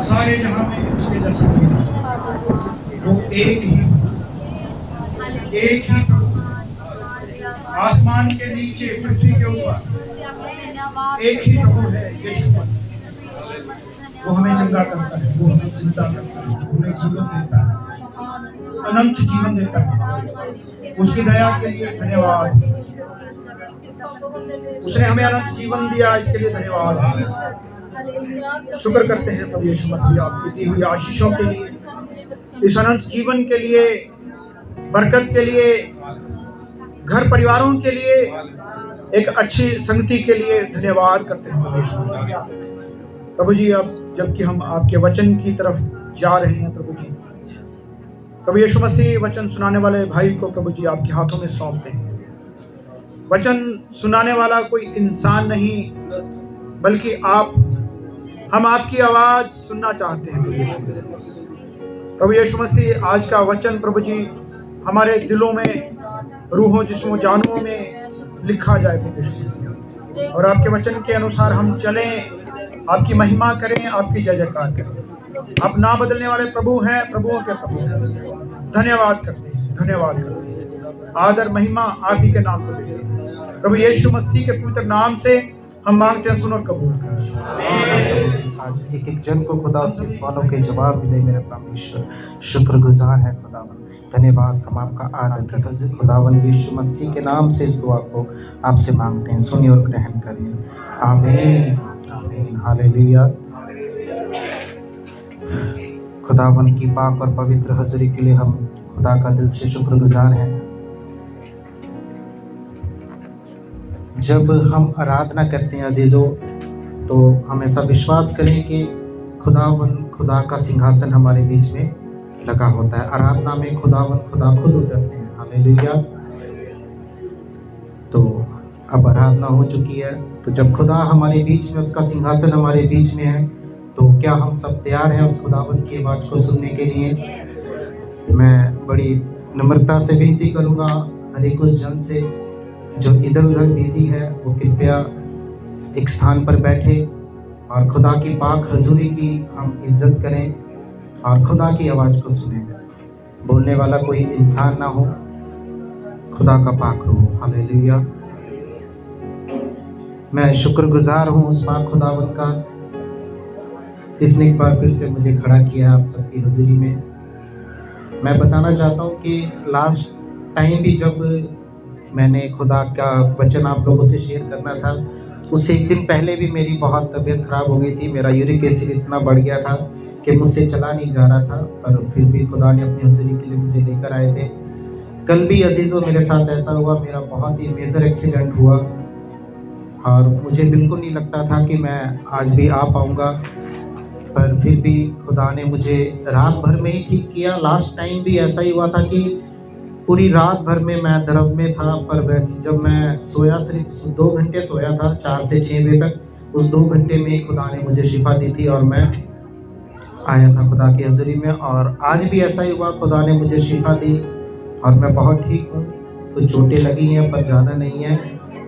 सारे जहां में उसके जैसा कोई नहीं। वो एक ही प्रभु, आसमान के नीचे पृथ्वी के ऊपर एक ही प्रभु है, यीशु मसीह। वो हमें जिंदा करता है, वो हमें जिंदा करता है, वो हमें जीवन देता है, अनंत जीवन देता है। उसकी दया के लिए धन्यवाद। उसने हमें अनंत जीवन दिया, इसके लिए धन्यवाद। शुक्र करते हैं प्रभु यीशु मसीह आपकी दी हुई आशीषों के लिए, इस अनंत जीवन के लिए, बरकत के लिए, घर परिवारों के लिए, एक अच्छी संगति के लिए धन्यवाद करते हैं प्रभु यीशु मसीह। प्रभु जी, अब जबकि हम आपके वचन की तरफ जा रहे हैं प्रभु जी, प्रभु यीशु मसीह वचन सुनाने वाले भाई को प्रभु जी आपके हाथों में सौंपते हैं। वचन सुनाने वाला कोई इंसान नहीं, बल्कि हम आपकी आवाज सुनना चाहते हैं प्रभु यीशु मसीह। प्रभु यीशु मसीह, आज का वचन प्रभु जी हमारे दिलों में, रूहों, जिस्मों, जानों में लिखा जाए प्रभु यीशु मसीह, और आपके वचन के अनुसार हम चलें, आपकी महिमा करें, आपकी जय जयकार करें। आप ना बदलने वाले प्रभु हैं, प्रभुओं के प्रभु हैं। धन्यवाद करते हैं, धन्यवाद करते हैं। आदर महिमा आप ही के नाम को देते हैं प्रभु यीशु मसीह के पवित्र नाम से हम मांगते हैं, सुनो, कबूल करें। आज एक एक जन को खुदा उसके सवालों के जवाब मिले मेरे परमेश्वर। शुक्रगुजार है खुदावन, धन्यवाद। हम आपका आदर करते खुदावन यीशु मसीह के नाम से इस दुआ को आपसे मांगते हैं, सुनिए और ग्रहण करिए। आमीन, आमीन, हालेलुया। खुदावन की पाक और पवित्र हज़ूरी के लिए हम खुदा का दिल से शुक्रगुजार हैं। जब हम आराधना करते हैं अजीज़ों, तो हम ऐसा विश्वास करें कि खुदा का सिंहासन हमारे बीच में लगा होता है। आराधना में खुदा खुद उतरते हैं। हालेलुया। तो अब आराधना हो चुकी है, तो जब खुदा हमारे बीच में, उसका सिंहासन हमारे बीच में है, तो क्या हम सब तैयार हैं उस खुदावन की आवाज़ को सुनने के लिए? मैं बड़ी नम्रता से विनती करूँगा हर एक उस जन से जो इधर उधर बिजी है, वो कृपया एक स्थान पर बैठे और खुदा की पाक हजूरी की हम इज्जत करें और खुदा की आवाज़ को सुने। बोलने वाला कोई इंसान ना हो, खुदा का पाक रूह। हालेलुया। मैं शुक्रगुजार हूँ उस पाक खुदावन का, जिसने एक बार फिर से मुझे खड़ा किया आप सबकी हजूरी में। मैं बताना चाहता हूँ कि लास्ट टाइम भी जब मैंने खुदा का वचन आप लोगों से शेयर करना था, उससे एक दिन पहले भी मेरी बहुत तबीयत ख़राब हो गई थी। मेरा यूरिक एसिड इतना बढ़ गया था कि मुझसे चला नहीं जा रहा था, पर फिर भी खुदा ने अपनी हज़ूरी के लिए मुझे लेकर आए थे। कल भी अजीज़ों मेरे साथ ऐसा हुआ, मेरा बहुत ही मेजर एक्सीडेंट हुआ और मुझे बिल्कुल नहीं लगता था कि मैं आज भी आ पाऊँगा, पर फिर भी खुदा ने मुझे रात भर में ही ठीक किया। लास्ट टाइम भी ऐसा ही हुआ था कि पूरी रात भर में मैं दर्द में था, पर वैसे जब मैं सोया, सिर्फ 2 घंटे सोया था, 4 से 6 बजे तक, उस 2 घंटे में खुदा ने मुझे शिफा दी थी और मैं आया था खुदा की हज़ूरी में। और आज भी ऐसा ही हुआ, खुदा ने मुझे शिफा दी और मैं बहुत ठीक हूँ। कुछ चोटें लगी हैं पर ज़्यादा नहीं है,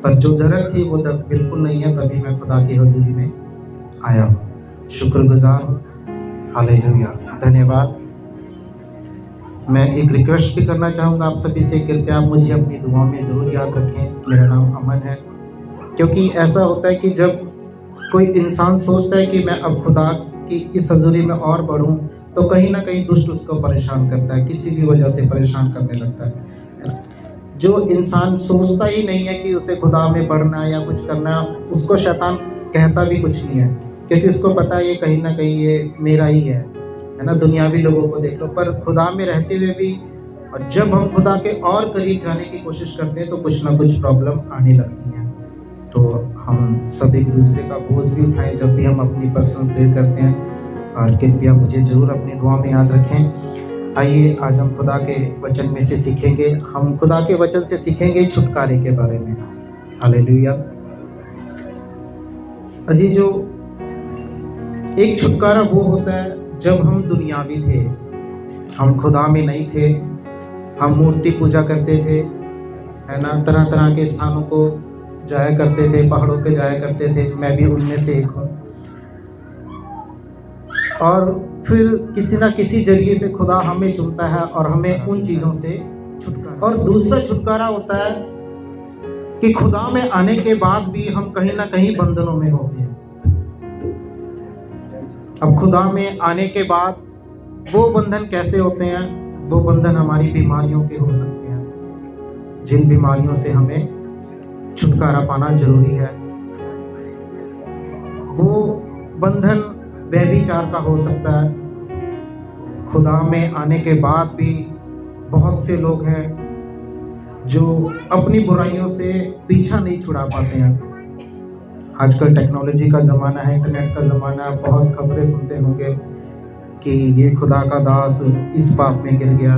पर जो दर्द थी वो दर्द बिल्कुल नहीं है, तभी मैं खुदा की हज़ूरी में आया हूँ। शुक्रगुजार हूँ। हालेलुया, धन्यवाद। मैं एक रिक्वेस्ट भी करना चाहूँगा आप सभी से, कृपया आप मुझे अपनी दुआ में ज़रूर याद रखें। मेरा नाम अमन है। क्योंकि ऐसा होता है कि जब कोई इंसान सोचता है कि मैं अब खुदा की इस हज़ूरी में और बढ़ूँ, तो कहीं ना कहीं दुष्ट उसको परेशान करता है, किसी भी वजह से परेशान करने लगता है। जो इंसान सोचता ही नहीं है कि उसे खुदा में बढ़ना या कुछ करना, उसको शैतान कहता भी कुछ नहीं है, क्योंकि उसको पता है ये कहीं ना कहीं ये मेरा ही है ना। दुनियावी लोगों को देख लो, पर खुदा में रहते हुए भी, और जब हम खुदा के और करीब जाने की कोशिश करते हैं तो कुछ ना कुछ प्रॉब्लम आने लगती हैं। तो हम सब एक दूसरे का बोझ भी उठाएं जब भी हम अपनी पर्सनल प्रेयर करते हैं, और कृपया मुझे ज़रूर अपनी दुआ में याद रखें। आइए आज हम खुदा के वचन में से सीखेंगे। हम खुदा के वचन से सीखेंगे छुटकारे के बारे में। हालेलुया। अजीजों, एक छुटकारा वो होता है जब हम दुनियावी थे, हम खुदा में नहीं थे, हम मूर्ति पूजा करते थे, है ना, तरह तरह के स्थानों को जाया करते थे, पहाड़ों पे जाया करते थे। मैं भी उनमें से एक हूँ। और फिर किसी ना किसी जरिए से खुदा हमें चुनता है और हमें उन चीज़ों से छुटकारा। और दूसरा छुटकारा होता है कि खुदा में आने के बाद भी हम कहीं ना कहीं बंधनों में होते हैं। अब खुदा में आने के बाद वो बंधन कैसे होते हैं? वो बंधन हमारी बीमारियों के हो सकते हैं, जिन बीमारियों से हमें छुटकारा पाना जरूरी है। वो बंधन व्यभिचार का हो सकता है। खुदा में आने के बाद भी बहुत से लोग हैं जो अपनी बुराइयों से पीछा नहीं छुड़ा पाते हैं। आजकल टेक्नोलॉजी का ज़माना है, इंटरनेट का ज़माना है, बहुत खबरें सुनते होंगे कि ये खुदा का दास इस पाप में गिर गया,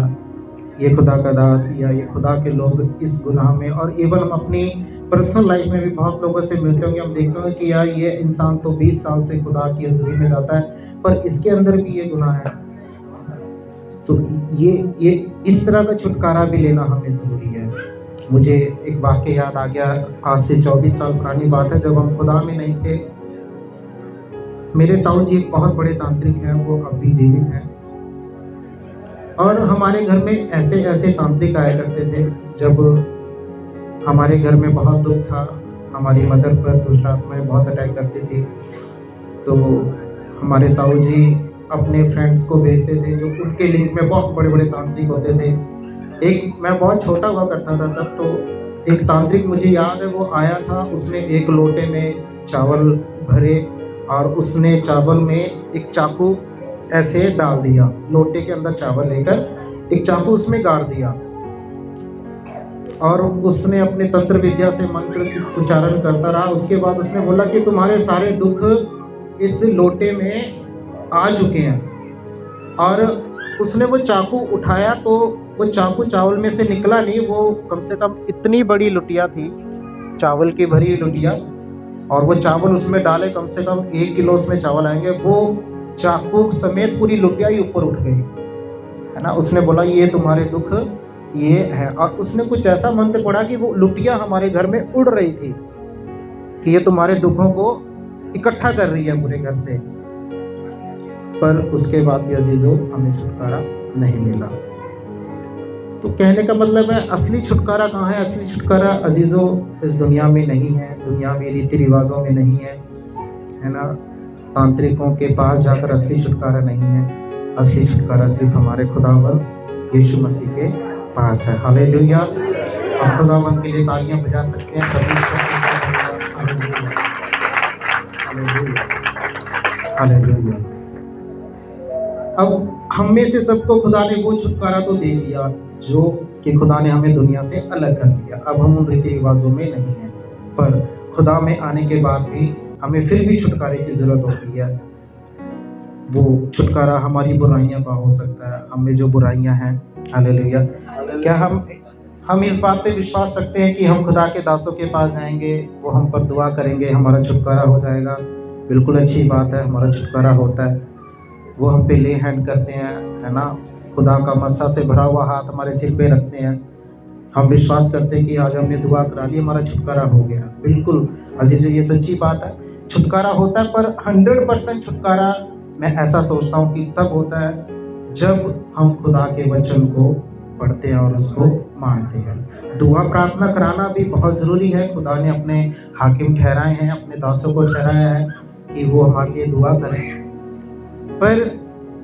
ये खुदा का दास या ये खुदा के लोग इस गुनाह में। और इवन हम अपनी पर्सनल लाइफ में भी बहुत लोगों से मिलते होंगे, हम देखते होंगे कि यार ये इंसान तो 20 साल से खुदा की हज़ूरी में जाता है पर इसके अंदर भी ये गुनाह है। तो ये इस तरह का छुटकारा भी लेना हमें ज़रूरी है। मुझे एक वाक़या याद आ गया, आज से 24 साल पुरानी बात है, जब हम खुदा में नहीं थे। मेरे ताऊ जी एक बहुत बड़े तांत्रिक हैं, वो अब भी जीवित हैं। और हमारे घर में ऐसे ऐसे तांत्रिक आया करते थे जब हमारे घर में बहुत दुख था, हमारी मदर पर दुष्ट आत्माएं बहुत अटैक करती थी। तो हमारे ताऊ जी अपने फ्रेंड्स को भेजते थे जो उनके लिंक में बहुत बड़े बड़े तांत्रिक होते थे। एक मैं बहुत छोटा हुआ करता था तब, तो एक तांत्रिक मुझे याद है वो आया था, उसने एक लोटे में चावल भरे और उसने चावल में एक चाकू ऐसे डाल दिया, लोटे के अंदर चावल लेकर एक चाकू उसमें गाड़ दिया और उसने अपने तंत्र विद्या से मंत्र उच्चारण करता रहा। उसके बाद उसने बोला कि तुम्हारे सारे दुख इस लोटे में आ चुके हैं। और उसने वो चाकू उठाया तो वो चाकू चावल में से निकला नहीं, वो कम से कम इतनी बड़ी लुटिया थी, चावल की भरी लुटिया, और वो चावल उसमें डाले, कम से कम 1 किलो उसमें चावल आएंगे। वो चाकू समेत पूरी लुटिया ही ऊपर उठ गई, है ना। उसने बोला ये तुम्हारे दुख ये है, और उसने कुछ ऐसा मंत्र पढ़ा कि वो लुटिया हमारे घर में उड़ रही थी कि ये तुम्हारे दुखों को इकट्ठा कर रही है पूरे घर से। पर उसके बाद भी अजीजों हमें छुटकारा नहीं मिला। तो कहने का मतलब है असली छुटकारा कहाँ है? असली छुटकारा अजीजों इस दुनिया में नहीं है, दुनिया में रीति रिवाजों में नहीं है ना। तांत्रिकों के पास जाकर असली छुटकारा नहीं है। असली छुटकारा सिर्फ हमारे खुदावंद यीशु मसीह के पास है। हालेलुया। हम खुदावंद के लिए तालियां बजा सकते हैं। हालेलुया। अब हम में से सबको खुदा ने वो छुटकारा तो दे दिया जो कि खुदा ने हमें दुनिया से अलग कर दिया। अब हम उन रीति रिवाजों में नहीं हैं, पर खुदा में आने के बाद भी हमें फिर भी छुटकारे की ज़रूरत होती है। वो छुटकारा हमारी बुराइयां का हो सकता है, हमें जो बुराइयां हैं। हालेलुया। क्या हम इस बात पे विश्वास रखते हैं कि हम खुदा के दासों के पास जाएंगे, वो हम पर दुआ करेंगे, हमारा छुटकारा हो जाएगा? बिल्कुल अच्छी बात है, हमारा छुटकारा होता है। वो हम पे ले हैंड करते हैं, है ना। खुदा का मस्सा से भरा हुआ हाथ हमारे सिर पे रखते हैं। हम विश्वास करते हैं कि आज हमने दुआ करा ली, हमारा छुटकारा हो गया। बिल्कुल अजीजों, ये सच्ची बात है, छुटकारा होता है। पर 100% छुटकारा मैं ऐसा सोचता हूँ कि तब होता है जब हम खुदा के वचन को पढ़ते हैं और उसको मानते हैं। दुआ प्रार्थना कराना भी बहुत ज़रूरी है। खुदा ने अपने हाकिम ठहराए हैं, अपने दासों को ठहराया है कि वो हमारे लिए दुआ करें। पर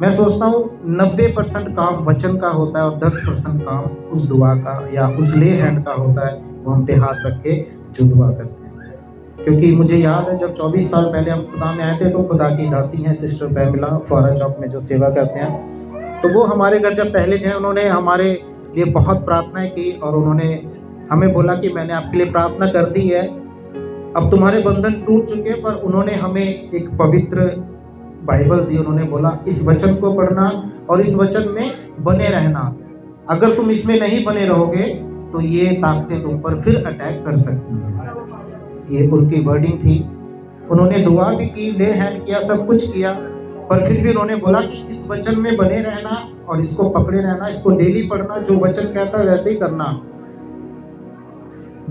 मैं सोचता हूँ 90% काम वचन का होता है और 10% काम उस दुआ का या उस ले हैंड का होता है, वो हम पे हाथ रख के जो दुआ करते हैं। क्योंकि मुझे याद है जब 24 साल पहले हम खुदा में आए थे, तो खुदा की दासी हैं सिस्टर पैमिला, फुआरा चौक में जो सेवा करते हैं, तो वो हमारे घर जब पहले थे, उन्होंने हमारे लिए बहुत प्रार्थनाएं की और उन्होंने हमें बोला कि मैंने आपके लिए प्रार्थना कर दी है, अब तुम्हारे बंधन टूट चुके हैं। पर उन्होंने हमें एक पवित्र बाइबल दी। उन्होंने बोला इस वचन को पढ़ना और इस वचन में बने रहना। अगर तुम इसमें नहीं बने रहोगे तो ये ताकतें तुम पर फिर अटैक कर सकती हैं। ये उनकी वर्डिंग थी। उन्होंने दुआ भी की, ले हैंड किया, सब कुछ किया, पर फिर भी उन्होंने बोला कि इस वचन में बने रहना और इसको पकड़े रहना, इसको डेली पढ़ना, जो वचन कहता है वैसे ही करना।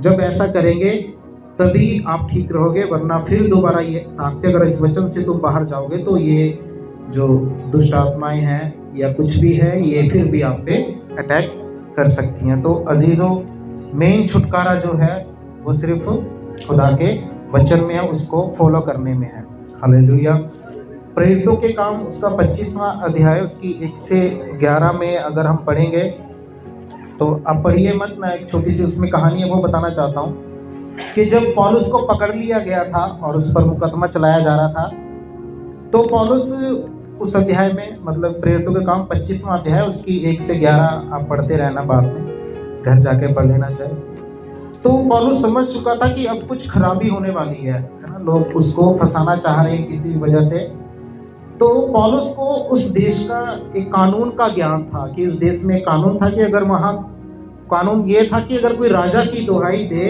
जब ऐसा करेंगे तभी आप ठीक रहोगे, वरना फिर दोबारा ये ताकतें, अगर इस वचन से तुम बाहर जाओगे तो ये जो दुष्ट आत्माएं हैं या कुछ भी है, ये फिर भी आप पे अटैक कर सकती हैं। तो अजीज़ों, मेन छुटकारा जो है वो सिर्फ खुदा के वचन में है, उसको फॉलो करने में है। हालेलुया। प्रेरितों के काम उसका 25वां अध्याय उसकी 1 से 11 में अगर हम पढ़ेंगे तो आप पढ़िए मत, मैं एक छोटी सी उसमें कहानी है वो बताना चाहता हूँ कि जब पौलुस को पकड़ लिया गया था और उस पर मुकदमा चलाया जा रहा था, तो पौलुस उस अध्याय में, मतलब प्रेरितों के काम 25वां अध्याय उसकी 1 से 11 आप पढ़ते रहना, बाद में घर जाके पढ़ लेना चाहिए। तो पौलुस समझ चुका था कि अब कुछ खराबी होने वाली है ना, लोग उसको फंसाना चाह रहे हैं किसी वजह से। तो पौलुस को उस देश का एक कानून का ज्ञान था कि उस देश में कानून था कि अगर वहाँ कानून ये था कि अगर कोई राजा की दुहाई दे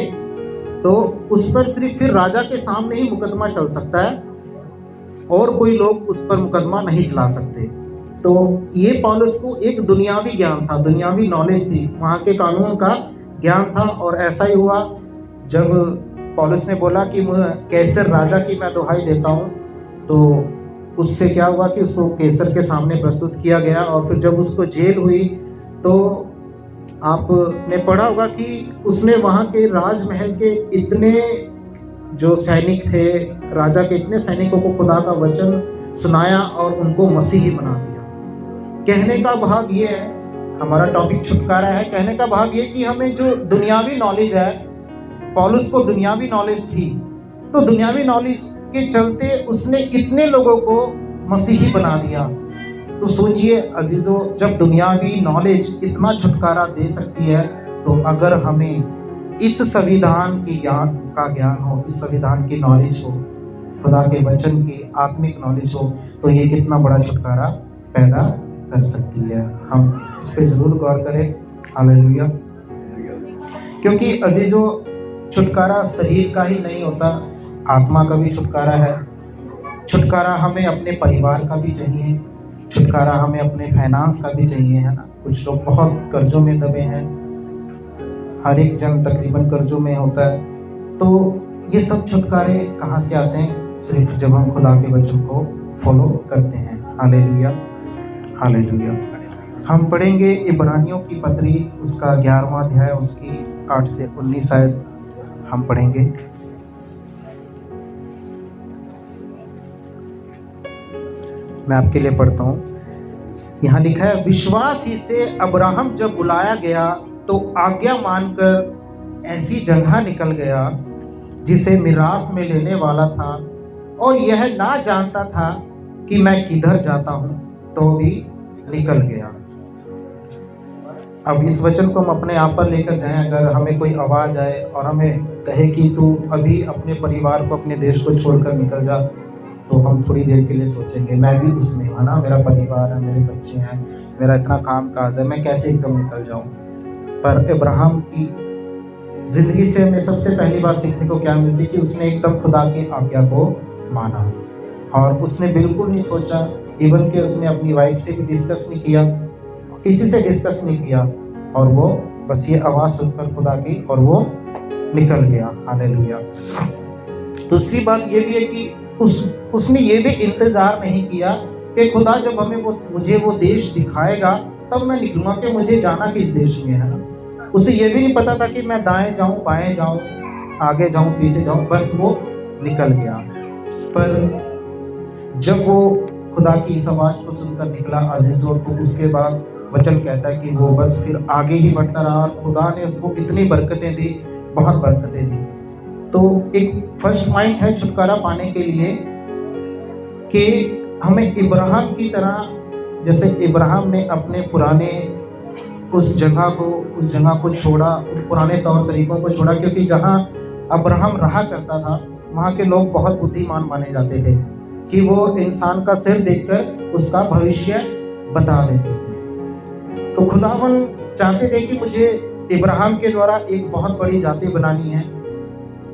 तो उस पर सिर्फ फिर राजा के सामने ही मुकदमा चल सकता है और कोई लोग उस पर मुकदमा नहीं चला सकते। तो ये पौलुस को एक दुनियावी ज्ञान था, दुनियावी नॉलेज थी, वहाँ के कानून का ज्ञान था। और ऐसा ही हुआ जब पौलुस ने बोला कि कैसर राजा की मैं दुहाई देता हूँ, तो उससे क्या हुआ कि उसको कैसर के सामने प्रस्तुत किया गया। और फिर जब उसको जेल हुई तो आपने पढ़ा होगा कि उसने वहाँ के राजमहल के इतने जो सैनिक थे, राजा के इतने सैनिकों को खुदा का वचन सुनाया और उनको मसीही बना दिया। कहने का भाव ये है, हमारा टॉपिक छुटकारा है, कहने का भाव ये कि हमें जो दुनियावी नॉलेज है, पौलुस को दुनियावी नॉलेज थी, तो दुनियावी नॉलेज के चलते उसने इतने लोगों को मसीही बना दिया। तो सोचिए अजीजों, जब दुनियावी नॉलेज इतना छुटकारा दे सकती है, तो अगर हमें इस संविधान की ज्ञान हो, इस संविधान की नॉलेज हो, खुदा के वचन की आत्मिक नॉलेज हो, तो ये कितना बड़ा छुटकारा पैदा कर सकती है। हम इस पर जरूर गौर करें। हालेलुया। क्योंकि अजीजों, छुटकारा शरीर का ही नहीं होता, आत्मा का भी छुटकारा है। छुटकारा हमें अपने परिवार का भी चाहिए, छुटकारा हमें अपने फाइनेंस का भी चाहिए, है ना। कुछ लोग बहुत कर्जों में दबे हैं, हर एक जन तकरीबन कर्जों में होता है। तो ये सब छुटकारे कहाँ से आते हैं? सिर्फ जब हम खुदा के वचन को फॉलो करते हैं। Hallelujah, hallelujah. हम पढ़ेंगे इब्रानियों की पत्री उसका 11वां अध्याय उसकी 8 से 19 शायद हम पढ़ेंगे। मैं आपके लिए पढ़ता हूँ। यहाँ लिखा है, विश्वास ही से अब्राहम जब बुलाया गया तो आज्ञा मानकर ऐसी जगह निकल गया जिसे मिरास में लेने वाला था, और यह ना जानता था कि मैं किधर जाता हूँ, तो भी निकल गया। अब इस वचन को हम अपने आप पर लेकर जाएं। अगर हमें कोई आवाज़ आए और हमें कहे कि तू अभी अपने परिवार को, अपने देश को छोड़कर निकल जा, तो हम थोड़ी देर के लिए सोचेंगे, मैं भी उसमें हूँ ना, मेरा परिवार है, मेरे बच्चे हैं, मेरा इतना काम काज है, मैं कैसे एकदम निकल जाऊँ। पर इब्राहिम की ज़िंदगी से हमें सबसे पहली बात सीखने को क्या मिलती है कि उसने एकदम खुदा की आज्ञा को माना, और उसने बिल्कुल नहीं सोचा, इवन कि उसने अपनी वाइफ से भी डिस्कस नहीं किया, किसी से डिस्कस नहीं किया, और वो बस ये आवाज़ सुनकर खुदा की, और वो निकल गया। हालेलुया। दूसरी बात ये भी है कि उसने ये भी इंतज़ार नहीं किया कि खुदा जब मुझे वो देश दिखाएगा तब मैं निकलूँगा, कि मुझे जाना किस देश में है ना। उसे ये भी नहीं पता था कि मैं दाएं जाऊं, बाएं जाऊं, आगे जाऊं, पीछे जाऊं, बस वो निकल गया। पर जब वो खुदा की इस आवाज़ को सुनकर निकला अजीज़ों, तो उसके बाद वचन कहता है कि वो बस फिर आगे ही बढ़ता रहा, और खुदा ने उसको इतनी बरकतें दी, बहुत बरकतें दी। तो एक फर्स्ट पॉइंट है छुटकारा पाने के लिए कि हमें इब्राहिम की तरह, जैसे इब्राहिम ने अपने पुराने उस जगह को छोड़ा, उस पुराने तौर तरीकों को छोड़ा, क्योंकि जहाँ अब्राहम रहा करता था वहाँ के लोग बहुत बुद्धिमान माने जाते थे कि वो इंसान का सिर देखकर उसका भविष्य बता देते थे। तो खुदावन चाहते थे कि मुझे इब्राहिम के द्वारा एक बहुत बड़ी जाति बनानी है,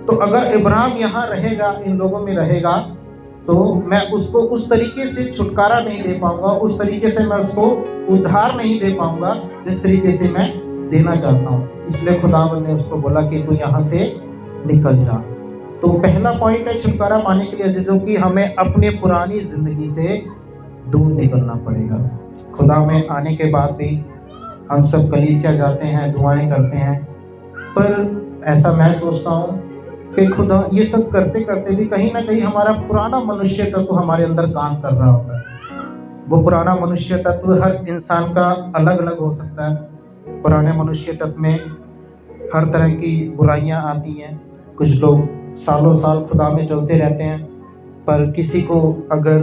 तो अगर इब्राहिम यहाँ रहेगा, इन लोगों में रहेगा, तो मैं उसको उस तरीके से छुटकारा नहीं दे पाऊंगा, उस तरीके से मैं उसको उद्धार नहीं दे पाऊंगा जिस तरीके से मैं देना चाहता हूँ। इसलिए खुदावन ने उसको बोला कि तू यहाँ से निकल जा। तो पहला पॉइंट है छुटकारा पाने के लिए अजीजों की, हमें अपने पुरानी जिंदगी से दूर निकलना पड़ेगा। खुदा में आने के बाद भी हम सब कलीसिया जाते हैं, दुआएं करते हैं, पर ऐसा मैं सोचता हूँ कि खुदा ये सब करते करते भी कहीं ना कहीं हमारा पुराना मनुष्य तत्व हमारे अंदर काम कर रहा होता है। वो पुराना मनुष्य तत्व हर इंसान का अलग अलग हो सकता है। पुराने मनुष्य तत्व में हर तरह की बुराइयां आती हैं। कुछ लोग सालों साल खुदा में चलते रहते हैं, पर किसी को अगर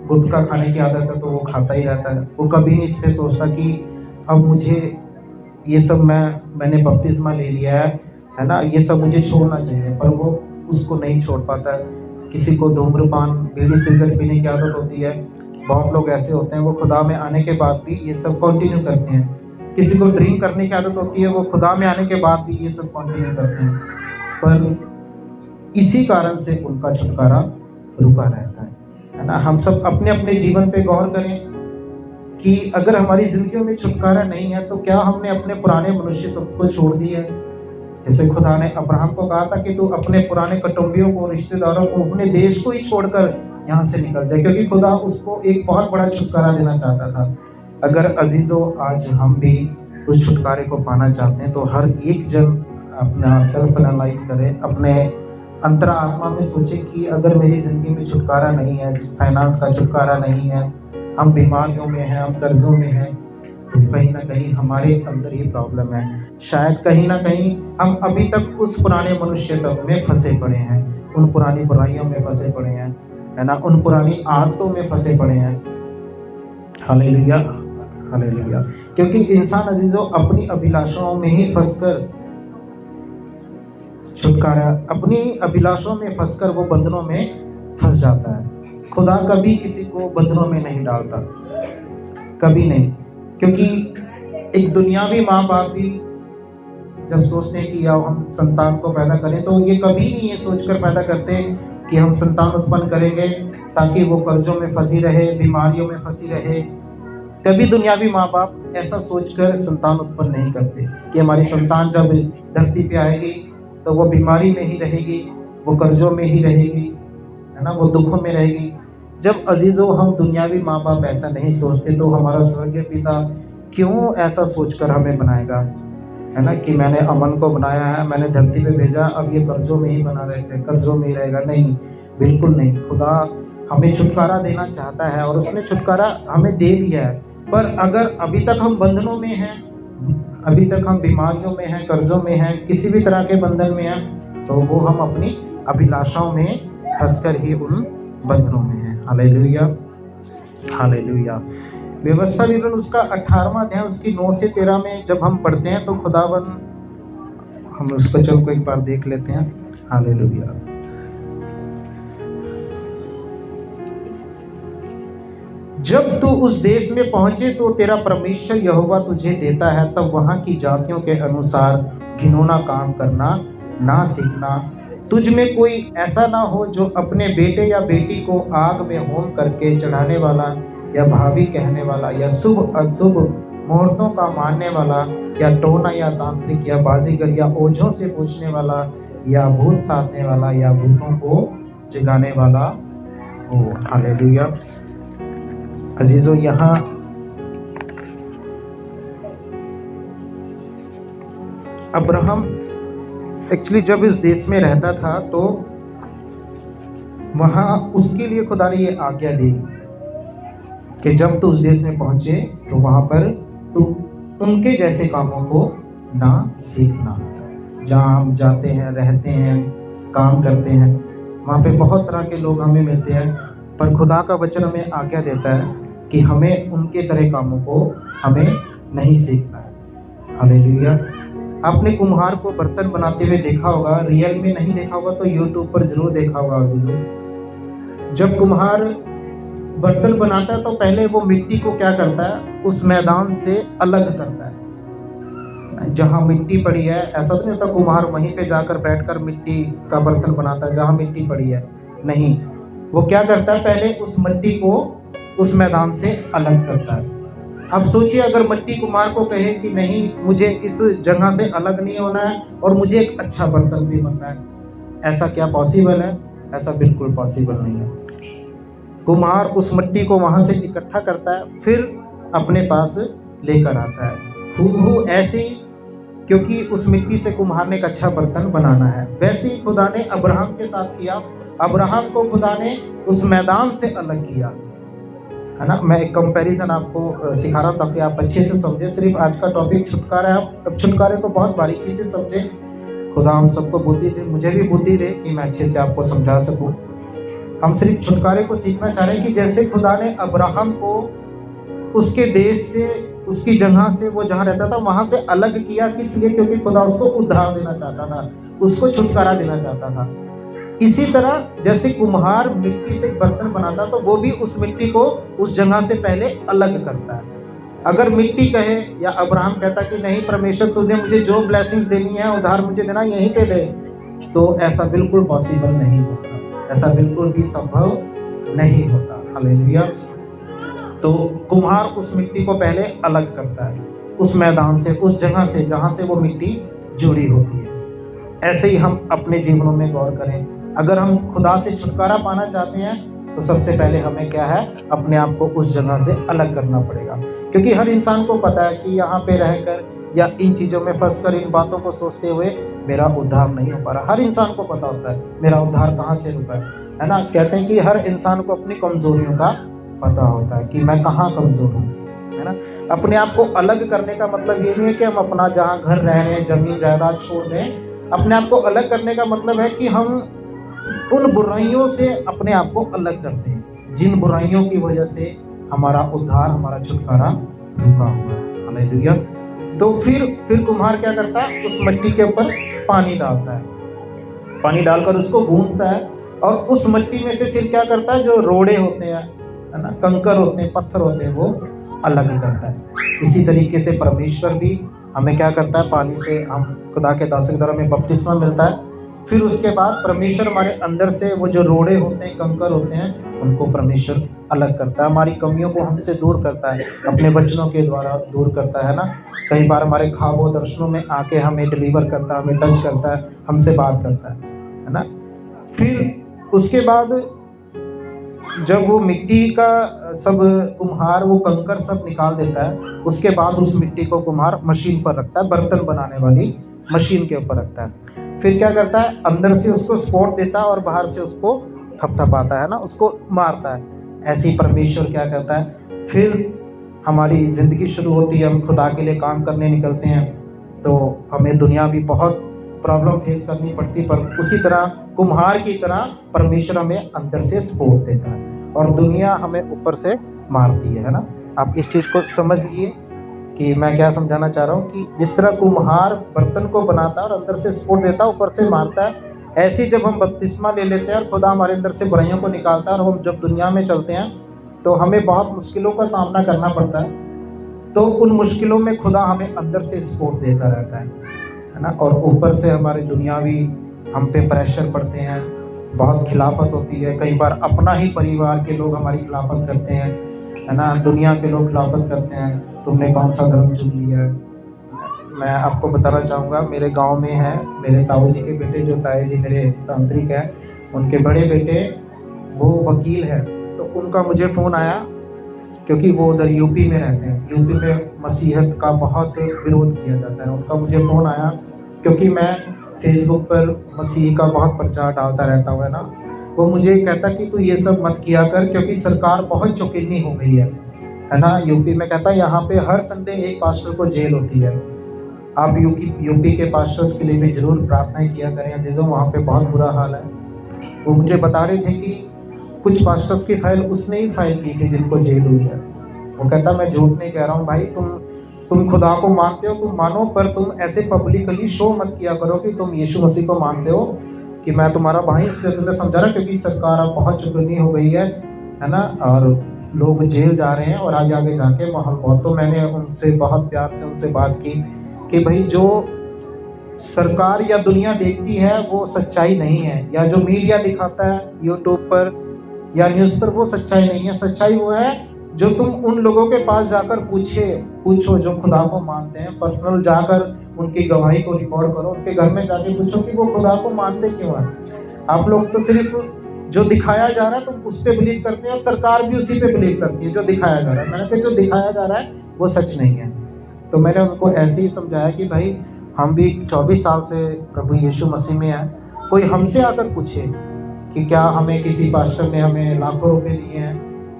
गुटखा खाने की आदत है तो वो खाता ही रहता है। वो कभी नहीं इससे सोचता कि अब मुझे ये सब मैंने बपतिस्मा ले लिया है ना, ये सब मुझे छोड़ना चाहिए, पर वो उसको नहीं छोड़ पाता है। किसी को धूम्रपान, बीड़ी, सिगरेट पीने की आदत होती है। बहुत लोग ऐसे होते हैं वो खुदा में आने के बाद भी ये सब कंटिन्यू करते हैं। किसी को ड्रिंक करने की आदत होती है, वो खुदा में आने के बाद भी ये सब कंटिन्यू करते हैं, पर इसी कारण से उनका छुटकारा रुका रहता है ना। हम सब अपने अपने जीवन पे गौर करें कि अगर हमारी जिंदगियों में छुटकारा नहीं है तो क्या हमने अपने पुराने मनुष्य तत्व को छोड़ दिया है। जैसे खुदा ने अब्राहम को कहा था कि तू अपने पुराने कुटुंबियों को, रिश्तेदारों को, अपने देश को ही छोड़कर यहाँ से निकल जाए, क्योंकि खुदा उसको एक बहुत बड़ा छुटकारा देना चाहता था। अगर अजीजों आज हम भी उस छुटकारे को पाना चाहते हैं तो हर एक जन अपना सेल्फ एनालाइज करे, अपने अंतरा आत्मा में सोचे कि अगर मेरी ज़िंदगी में छुटकारा नहीं है, फाइनेंस का छुटकारा नहीं है, हम बीमारियों में हैं, हम कर्जों में हैं, तो कहीं ना कहीं हमारे अंदर ये प्रॉब्लम है। शायद कहीं ना कहीं हम अभी तक उस पुराने मनुष्य तत्व में फंसे पड़े हैं, उन पुरानी बुराइयों में फंसे पड़े हैं, है ना, उन पुरानी आदतों में फंसे पड़े हैं। Hallelujah, hallelujah. क्योंकि इंसान अजीजों अपनी अभिलाषाओं में ही फंसकर छुटकारा, अपनी अभिलाषाओं में फंसकर वो बंधनों में फंस जाता है। खुदा कभी किसी को बंधनों में नहीं डालता, कभी नहीं। क्योंकि एक दुनियावी माँ बाप भी जब सोचते हैं कि अब हम संतान को पैदा करें तो ये कभी नहीं ये सोचकर पैदा करते कि हम संतान उत्पन्न करेंगे ताकि वो कर्जों में फंसी रहे, बीमारियों में फंसी रहे। कभी दुनियावी माँ बाप ऐसा सोचकर संतान उत्पन्न नहीं करते कि हमारी संतान जब धरती पे आएगी तो वो बीमारी में ही रहेगी, वो कर्जों में ही रहेगी, है ना, वो दुखों में रहेगी। जब अजीजों हम दुनियावी माँ बाप ऐसा नहीं सोचते तो हमारा स्वर्गीय पिता क्यों ऐसा सोचकर हमें बनाएगा, है ना, कि मैंने अमन को बनाया है, मैंने धरती पे भेजा, अब ये कर्जों में ही बना रहे, कर्जों में ही रहेगा। नहीं, बिल्कुल नहीं। खुदा हमें छुटकारा देना चाहता है और उसने छुटकारा हमें दे दिया है। पर अगर अभी तक हम बंधनों में हैं, अभी तक हम बीमारियों में हैं, कर्जों में हैं, किसी भी तरह के बंधन में हैं, तो वो हम अपनी अभिलाषाओं में फंसकर ही उन बंधनों में हैं। Hallelujah, hallelujah. व्यवस्था विवरण उसका 18वां अध्याय उसकी 9 से 13 में जब हम पढ़ते हैं तो खुदावन, हम उसको चल को एक बार देख लेते हैं। हालेलुया। जब तू उस देश में पहुंचे तो तेरा परमेश्वर यहोवा तुझे देता है, तब वहां की जातियों के अनुसार घिनौना काम करना ना सीखना। तुझ में कोई ऐसा ना हो जो अपने बेटे या बेटी को आग में होम करके चढ़ाने वाला, या भावी कहने वाला, या शुभ अशुभ मुहूर्तों का मानने वाला, या टोना या तांत्रिक या बाजीगर या ओझों से पूछने वाला, या भूत साधने वाला, या भूतों को जगाने वाला हो। हालेलुया। अजीजों, यहाँ अब्राहम एक्चुअली जब इस देश में रहता था तो वहाँ उसके लिए खुदा ने ये आज्ञा दी कि जब तू उस देश में पहुंचे तो वहाँ पर तू उनके जैसे कामों को ना सीखना। जहाँ हम जाते हैं, रहते हैं, काम करते हैं, वहाँ पे बहुत तरह के लोग हमें मिलते हैं, पर खुदा का वचन हमें आज्ञा देता है कि हमें उनके तरह कामों को हमें नहीं सीखना है। हालेलुया। आपने कुम्हार को बर्तन बनाते हुए देखा होगा, रियल में नहीं देखा होगा तो यूट्यूब पर जरूर देखा होगा अजीजों। जब कुम्हार बर्तन बनाता है तो पहले वो मिट्टी को क्या करता है, उस मैदान से अलग करता है। जहाँ मिट्टी पड़ी है, ऐसा तो नहीं होता कुम्हार वहीं पे जाकर बैठकर मिट्टी का बर्तन बनाता है जहाँ मिट्टी पड़ी है, नहीं। वो क्या करता है, पहले उस मिट्टी को उस मैदान से अलग करता है। अब सोचिए अगर मिट्टी कुम्हार को कहे कि नहीं, मुझे इस जगह से अलग नहीं होना है और मुझे एक अच्छा बर्तन भी बनना है, ऐसा क्या पॉसिबल है? ऐसा बिल्कुल पॉसिबल नहीं है। कुम्हार उस मिट्टी को वहाँ से इकट्ठा करता है, फिर अपने पास लेकर आता है। हूबहू ऐसे ही, क्योंकि उस मिट्टी से कुम्हार ने एक अच्छा बर्तन बनाना है, वैसे ही खुदा ने अब्राहम के साथ किया। अब्राहम को खुदा ने उस मैदान से अलग किया, है ना। मैं एक कंपैरिजन आपको सिखा रहा हूँ ताकि आप अच्छे से समझे। सिर्फ आज का टॉपिक छुटकारा है, आप छुटकारे को बहुत बारीकी से समझे। खुदा हम सबको बुद्धि दे, मुझे भी बुद्धि दे कि मैं अच्छे से आपको समझा सकूं। हम सिर्फ छुटकारे को सीखना चाह रहे हैं कि जैसे खुदा ने अब्राहम को उसके देश से, उसकी जगह से, वो जहाँ रहता था वहाँ से अलग किया। किस लिए? क्योंकि खुदा उसको उद्धार देना चाहता था, उसको छुटकारा देना चाहता था। इसी तरह जैसे कुम्हार मिट्टी से बर्तन बनाता तो वो भी उस मिट्टी को उस जगह से पहले अलग करता है। अगर मिट्टी कहे या अब्राहम कहता कि नहीं परमेश्वर तुझे मुझे जो ब्लेसिंग्स देनी है, उधार मुझे देना, यहीं पे दे, तो ऐसा बिल्कुल पॉसिबल नहीं होता, ऐसा बिल्कुल भी संभव नहीं होता। हालेलुया। तो कुम्हार उस मिट्टी को पहले अलग करता है उस मैदान से, उस जगह से जहाँ से वो मिट्टी जुड़ी होती है। ऐसे ही हम अपने जीवनों में गौर करें। अगर हम खुदा से छुटकारा पाना चाहते हैं तो सबसे पहले हमें क्या है, अपने आप को उस जगह से अलग करना पड़ेगा। क्योंकि हर इंसान को पता है कि यहाँ पे रहकर या इन चीज़ों में फंसकर, इन बातों को सोचते हुए मेरा उद्धार नहीं हो पा रहा। हर इंसान को पता होता है मेरा उद्धार कहाँ से रुका है ना। कहते हैं कि हर इंसान को अपनी कमजोरियों का पता होता है कि मैं कहाँ कमजोर हूँ, है ना। अपने आप को अलग करने का मतलब ये नहीं है कि हम अपना जहाँ घर रह रहे हैं, जमीन जायदाद छोड़ दें। अपने आप को अलग करने का मतलब है कि हम उन बुराइयों से अपने आप को अलग करते हैं जिन बुराइयों की वजह से हमारा उद्धार, हमारा छुटकारा रुका हुआ है। हालेलुया। तो फिर कुम्हार क्या करता है, उस मिट्टी के ऊपर पानी डालता है, पानी डालकर उसको गूंथता है, और उस मिट्टी में से फिर क्या करता है, जो रोड़े होते हैं, है ना, कंकर होते हैं, पत्थर होते हैं, वो अलग करता है। इसी तरीके से परमेश्वर भी हमें क्या करता है, पानी से हम खुदा के दास के द्वारा हमें बपतिस्मा मिलता है। फिर उसके बाद परमेश्वर हमारे अंदर से वो जो रोड़े होते हैं, कंकर होते हैं, उनको परमेश्वर अलग करता है। हमारी कमियों को हमसे दूर करता है, अपने वचनों के द्वारा दूर करता है ना। कई बार हमारे ख्वाबों दर्शनों में आके हमें डिलीवर करता है, हमें टच करता है, हमसे बात करता है ना। फिर उसके बाद जब वो मिट्टी का सब कुम्हार वो कंकर सब निकाल देता है, उसके बाद उस मिट्टी को कुम्हार मशीन पर रखता है, बर्तन बनाने वाली मशीन के ऊपर रखता है। फिर क्या करता है, अंदर से उसको स्पोर्ट देता है और बाहर से उसको थपथपाता है ना, उसको मारता है। ऐसे ही परमेश्वर क्या करता है, फिर हमारी ज़िंदगी शुरू होती है, हम खुदा के लिए काम करने निकलते हैं, तो हमें दुनिया भी बहुत प्रॉब्लम फेस करनी पड़ती, पर उसी तरह कुम्हार की तरह परमेश्वर हमें अंदर से सपोर्ट देता है और दुनिया हमें ऊपर से मारती है ना। आप इस चीज़ को समझ लीजिए कि मैं क्या समझाना चाह रहा हूँ, कि जिस तरह कुम्हार बर्तन को बनाता है और अंदर से सपोर्ट देता है, ऊपर से मारता है, ऐसे ही जब हम बपतिस्मा ले लेते हैं और खुदा हमारे अंदर से बुराइयों को निकालता है और हम जब दुनिया में चलते हैं तो हमें बहुत मुश्किलों का सामना करना पड़ता है। तो उन मुश्किलों में खुदा हमें अंदर से सपोर्ट देता रहता है ना। और ऊपर से हमारी दुनियावी हम पे प्रेशर पड़ते हैं, बहुत खिलाफत होती है। कई बार अपना ही परिवार के लोग हमारी खिलाफत करते हैं, है ना, दुनिया के लोग खिलाफत करते हैं, तुमने कौन सा धर्म चुन लिया है। मैं आपको बताना चाहूँगा, मेरे गांव में है, मेरे ताऊ जी के बेटे, जो ताऊ जी मेरे तांत्रिक है, उनके बड़े बेटे वो वकील है। तो उनका मुझे फ़ोन आया, क्योंकि वो उधर यूपी में रहते हैं। यूपी में मसीहत का बहुत विरोध किया जाता है। उनका मुझे फ़ोन आया क्योंकि मैं फेसबुक पर मसीह का बहुत प्रचार डालता रहता हूँ, है ना। वो मुझे कहता कि तू ये सब मत किया कर, क्योंकि सरकार बहुत चौकन्नी हो गई है ना। यूपी में कहता यहाँ पे हर संडे एक पास्टर को जेल होती है। आप यूपी के पास्टर्स के लिए भी जरूर प्रार्थनाएं किया करें अजीजों, वहाँ पे बहुत बुरा हाल है। वो मुझे बता रहे थे कि कुछ पास्टर्स की फाइल उसने ही फाइल की थी जिनको जेल हुई है। वो कहता मैं झूठ नहीं कह रहा हूँ भाई, तुम खुदा को मानते हो, तुम मानो, पर तुम ऐसे पब्लिकली शो मत किया करो कि तुम यीशु मसीह को मानते हो, कि मैं तुम्हारा भाई, इसलिए तुम्हें समझा रहा, क्योंकि सरकार अब बहुत चुकन्नी हो गई है ना, और लोग जेल जा रहे हैं और आगे आगे जाके माहौल बहुत। तो मैंने उनसे बहुत प्यार से उनसे बात की कि भाई जो सरकार या दुनिया देखती है वो सच्चाई नहीं है, या जो मीडिया दिखाता है यूट्यूब पर या न्यूज़ पर, वो सच्चाई नहीं है। सच्चाई वो है जो तुम उन लोगों के पास जाकर पूछो जो खुदा को मानते हैं, पर्सनल जाकर उनकी गवाही को रिकॉर्ड करो, उनके घर में जाके पूछो कि वो खुदा को मानते क्यों हैं। आप लोग तो सिर्फ जो दिखाया जा रहा है तुम उस पर बिलीव करते हैं और सरकार भी उसी पे बिलीव करती है जो दिखाया जा रहा है। मैंने कहा जो दिखाया जा रहा है वो सच नहीं है। तो मैंने उनको ऐसे ही समझाया कि भाई हम भी 24 साल से प्रभु यीशु मसीह में हैं, कोई हमसे आकर पूछे कि क्या हमें किसी पास्टर ने हमें लाखों रुपए दिए हैं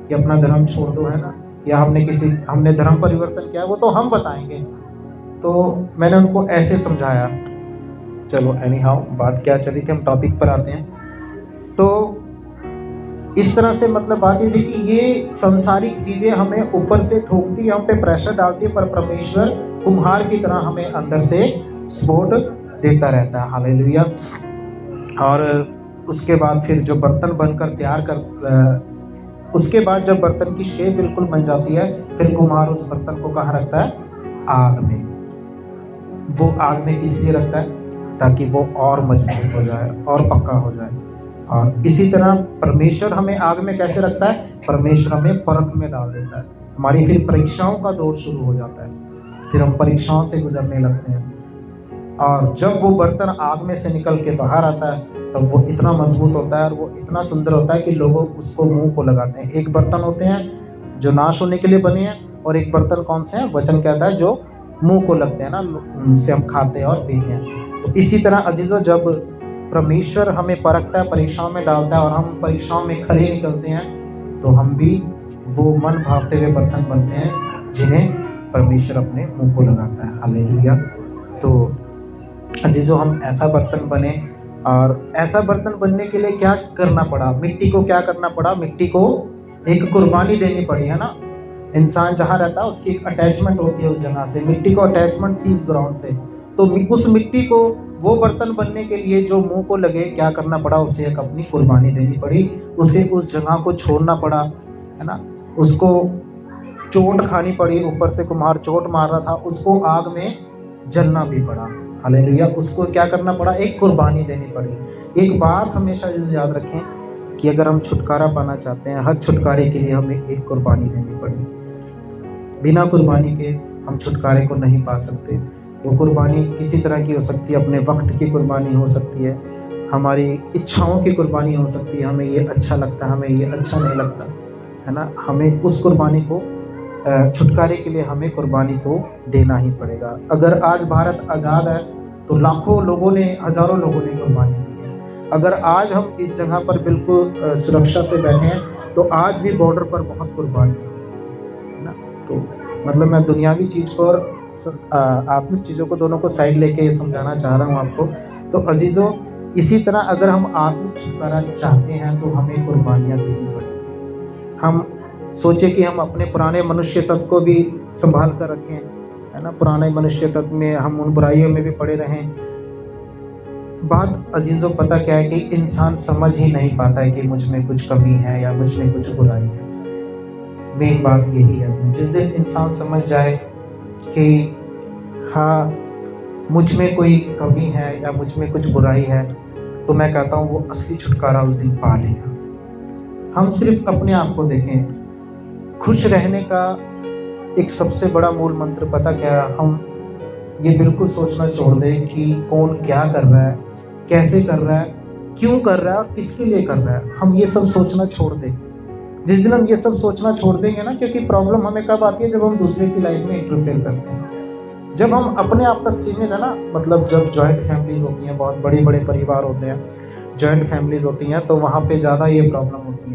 कि अपना धर्म छोड़ दो, है ना, या हमने धर्म परिवर्तन किया, वो तो हम बताएंगे। तो मैंने उनको ऐसे समझाया। चलो एनी हाउ, बात क्या चली थी, हम टॉपिक पर आते हैं। तो इस तरह से मतलब बात ये थी कि ये संसारिक चीज़ें हमें ऊपर से ठोकती, हम पे प्रेशर डालती है, पर परमेश्वर कुम्हार की तरह हमें अंदर से सपोर्ट देता रहता है। हालेलुया। और उसके बाद फिर जो बर्तन बनकर उसके बाद जब बर्तन की शेप बिल्कुल बन जाती है, फिर कुम्हार उस बर्तन को कहाँ रखता है? आग में। वो आग में इसलिए रखता है ताकि वो और मजबूत हो जाए और पक्का हो जाए। और इसी तरह परमेश्वर हमें आग में कैसे रखता है? परमेश्वर हमें परख में डाल देता है। हमारी फिर परीक्षाओं का दौर शुरू हो जाता है, फिर हम परीक्षाओं से गुजरने लगते हैं। और जब वो बर्तन आग में से निकल के बाहर आता है तो वो इतना मजबूत होता है और वो इतना सुंदर होता है कि लोग उसको मुंह को लगाते हैं। एक बर्तन होते हैं जो नाश होने के लिए बने हैं, और एक बर्तन कौन से हैं? वचन कहता है जो मुंह को लगते हैं ना, उनसे हम खाते हैं और पीते हैं। तो इसी तरह अजीजों, जब परमेश्वर हमें परखता है, परीक्षाओं में डालता है और हम परीक्षाओं में खरे निकलते हैं, तो हम भी वो मन भावते हुए बर्तन बनते हैं जिन्हें परमेश्वर अपने मुंह को लगाता है। हालेलुया। तो अजीजों, हम ऐसा बर्तन बने, और ऐसा बर्तन बनने के लिए क्या करना पड़ा? मिट्टी को क्या करना पड़ा? मिट्टी को एक कुर्बानी देनी पड़ी, है ना। इंसान जहाँ रहता है उसकी एक अटैचमेंट होती है उस जगह से। मिट्टी को अटैचमेंट थी उस ग्राउंड से, तो उस मिट्टी को वो बर्तन बनने के लिए जो मुंह को लगे, क्या करना पड़ा? उसे एक अपनी कुर्बानी देनी पड़ी, उसे उस जगह को छोड़ना पड़ा, है ना। उसको चोट खानी पड़ी, ऊपर से कुम्हार चोट मार रहा था, उसको आग में जलना भी पड़ा। हालेलुया। उसको क्या करना पड़ा? एक कुर्बानी देनी पड़ी। एक बात हमेशा याद रखें कि अगर हम छुटकारा पाना चाहते हैं, हर छुटकारे के लिए हमें एक कुर्बानी देनी पड़ेगी। बिना कुर्बानी के हम छुटकारे को नहीं पा सकते। वो कुर्बानी किसी तरह की हो सकती है, अपने वक्त की कुर्बानी हो सकती है, हमारी इच्छाओं की कुर्बानी हो सकती है, हमें ये अच्छा लगता है, हमें ये अच्छा नहीं लगता, है ना। हमें उस कुर्बानी को, छुटकारे के लिए हमें कुर्बानी को देना ही पड़ेगा। अगर आज भारत आज़ाद है तो लाखों लोगों ने, हज़ारों लोगों ने कुर्बानी दी है। अगर आज हम इस जगह पर बिल्कुल सुरक्षा से बैठे हैं तो आज भी बॉर्डर पर बहुत कुर्बानी है ना। तो मतलब मैं दुनियावी चीज़ को और आत्मिक चीज़ों को, दोनों को साइड लेके समझाना चाह रहा हूँ आपको। तो अजीज़ों, इसी तरह अगर हम आत्मिक छुटकारा चाहते हैं तो हमें कुर्बानियाँ देनी पड़ेगी। हम सोचे कि हम अपने पुराने मनुष्य तत्व को भी संभाल कर रखें, है ना। पुराने मनुष्य तत्व में हम उन बुराइयों में भी पड़े रहें। बात अजीज़ों पता क्या है कि इंसान समझ ही नहीं पाता है कि मुझ में कुछ कमी है या मुझ में कुछ बुराई है। मेन बात यही है। जिस दिन इंसान समझ जाए कि हाँ, मुझ में कोई कमी है या मुझ में कुछ बुराई है, तो मैं कहता हूँ वो असली छुटकारा उस दिन पा लेगा। हम सिर्फ अपने आप को देखें। खुश रहने का एक सबसे बड़ा मूल मंत्र पता क्या है? हम ये बिल्कुल सोचना छोड़ दें कि कौन क्या कर रहा है, कैसे कर रहा है, क्यों कर रहा है और किसके लिए कर रहा है। हम ये सब सोचना छोड़ दें। जिस दिन हम ये सब सोचना छोड़ देंगे ना, क्योंकि प्रॉब्लम हमें कब आती है? जब हम दूसरे की लाइफ में इंटरफेयर करते हैं। जब हम अपने आप तक सीमित है ना, मतलब जब जॉइंट फैमिलीज होती हैं, बहुत बड़े बड़े परिवार होते हैं, जॉइंट फैमिलीज होती हैं, तो वहाँ पे ज़्यादा ये प्रॉब्लम होती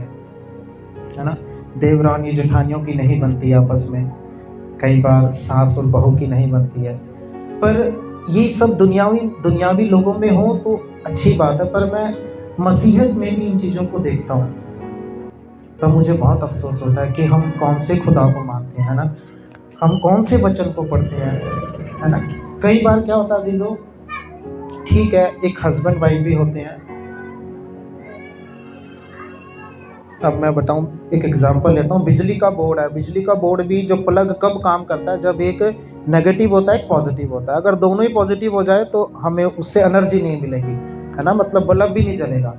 है ना। देवरानी जेठानियों की नहीं बनती आपस में, कई बार सास और बहू की नहीं बनती है। पर ये सब दुनियावी लोगों में हो तो अच्छी बात है, पर मैं मसीहत में भी इन चीज़ों को देखता हूँ तो मुझे बहुत अफसोस होता है कि हम कौन से खुदा को मानते हैं ना, हम कौन से वचन को पढ़ते हैं, है ना। कई बार क्या होता है अजीज़ों, ठीक है, एक हस्बैंड वाइफ भी होते हैं। अब मैं बताऊं, एक एग्जांपल लेता हूं। बिजली का बोर्ड है, बिजली का बोर्ड भी जो प्लग कब काम करता है? जब एक नेगेटिव होता है, एक पॉजिटिव होता है। अगर दोनों ही पॉजिटिव हो जाए तो हमें उससे एनर्जी नहीं मिलेगी, है ना, मतलब बल्ब भी नहीं जलेगा।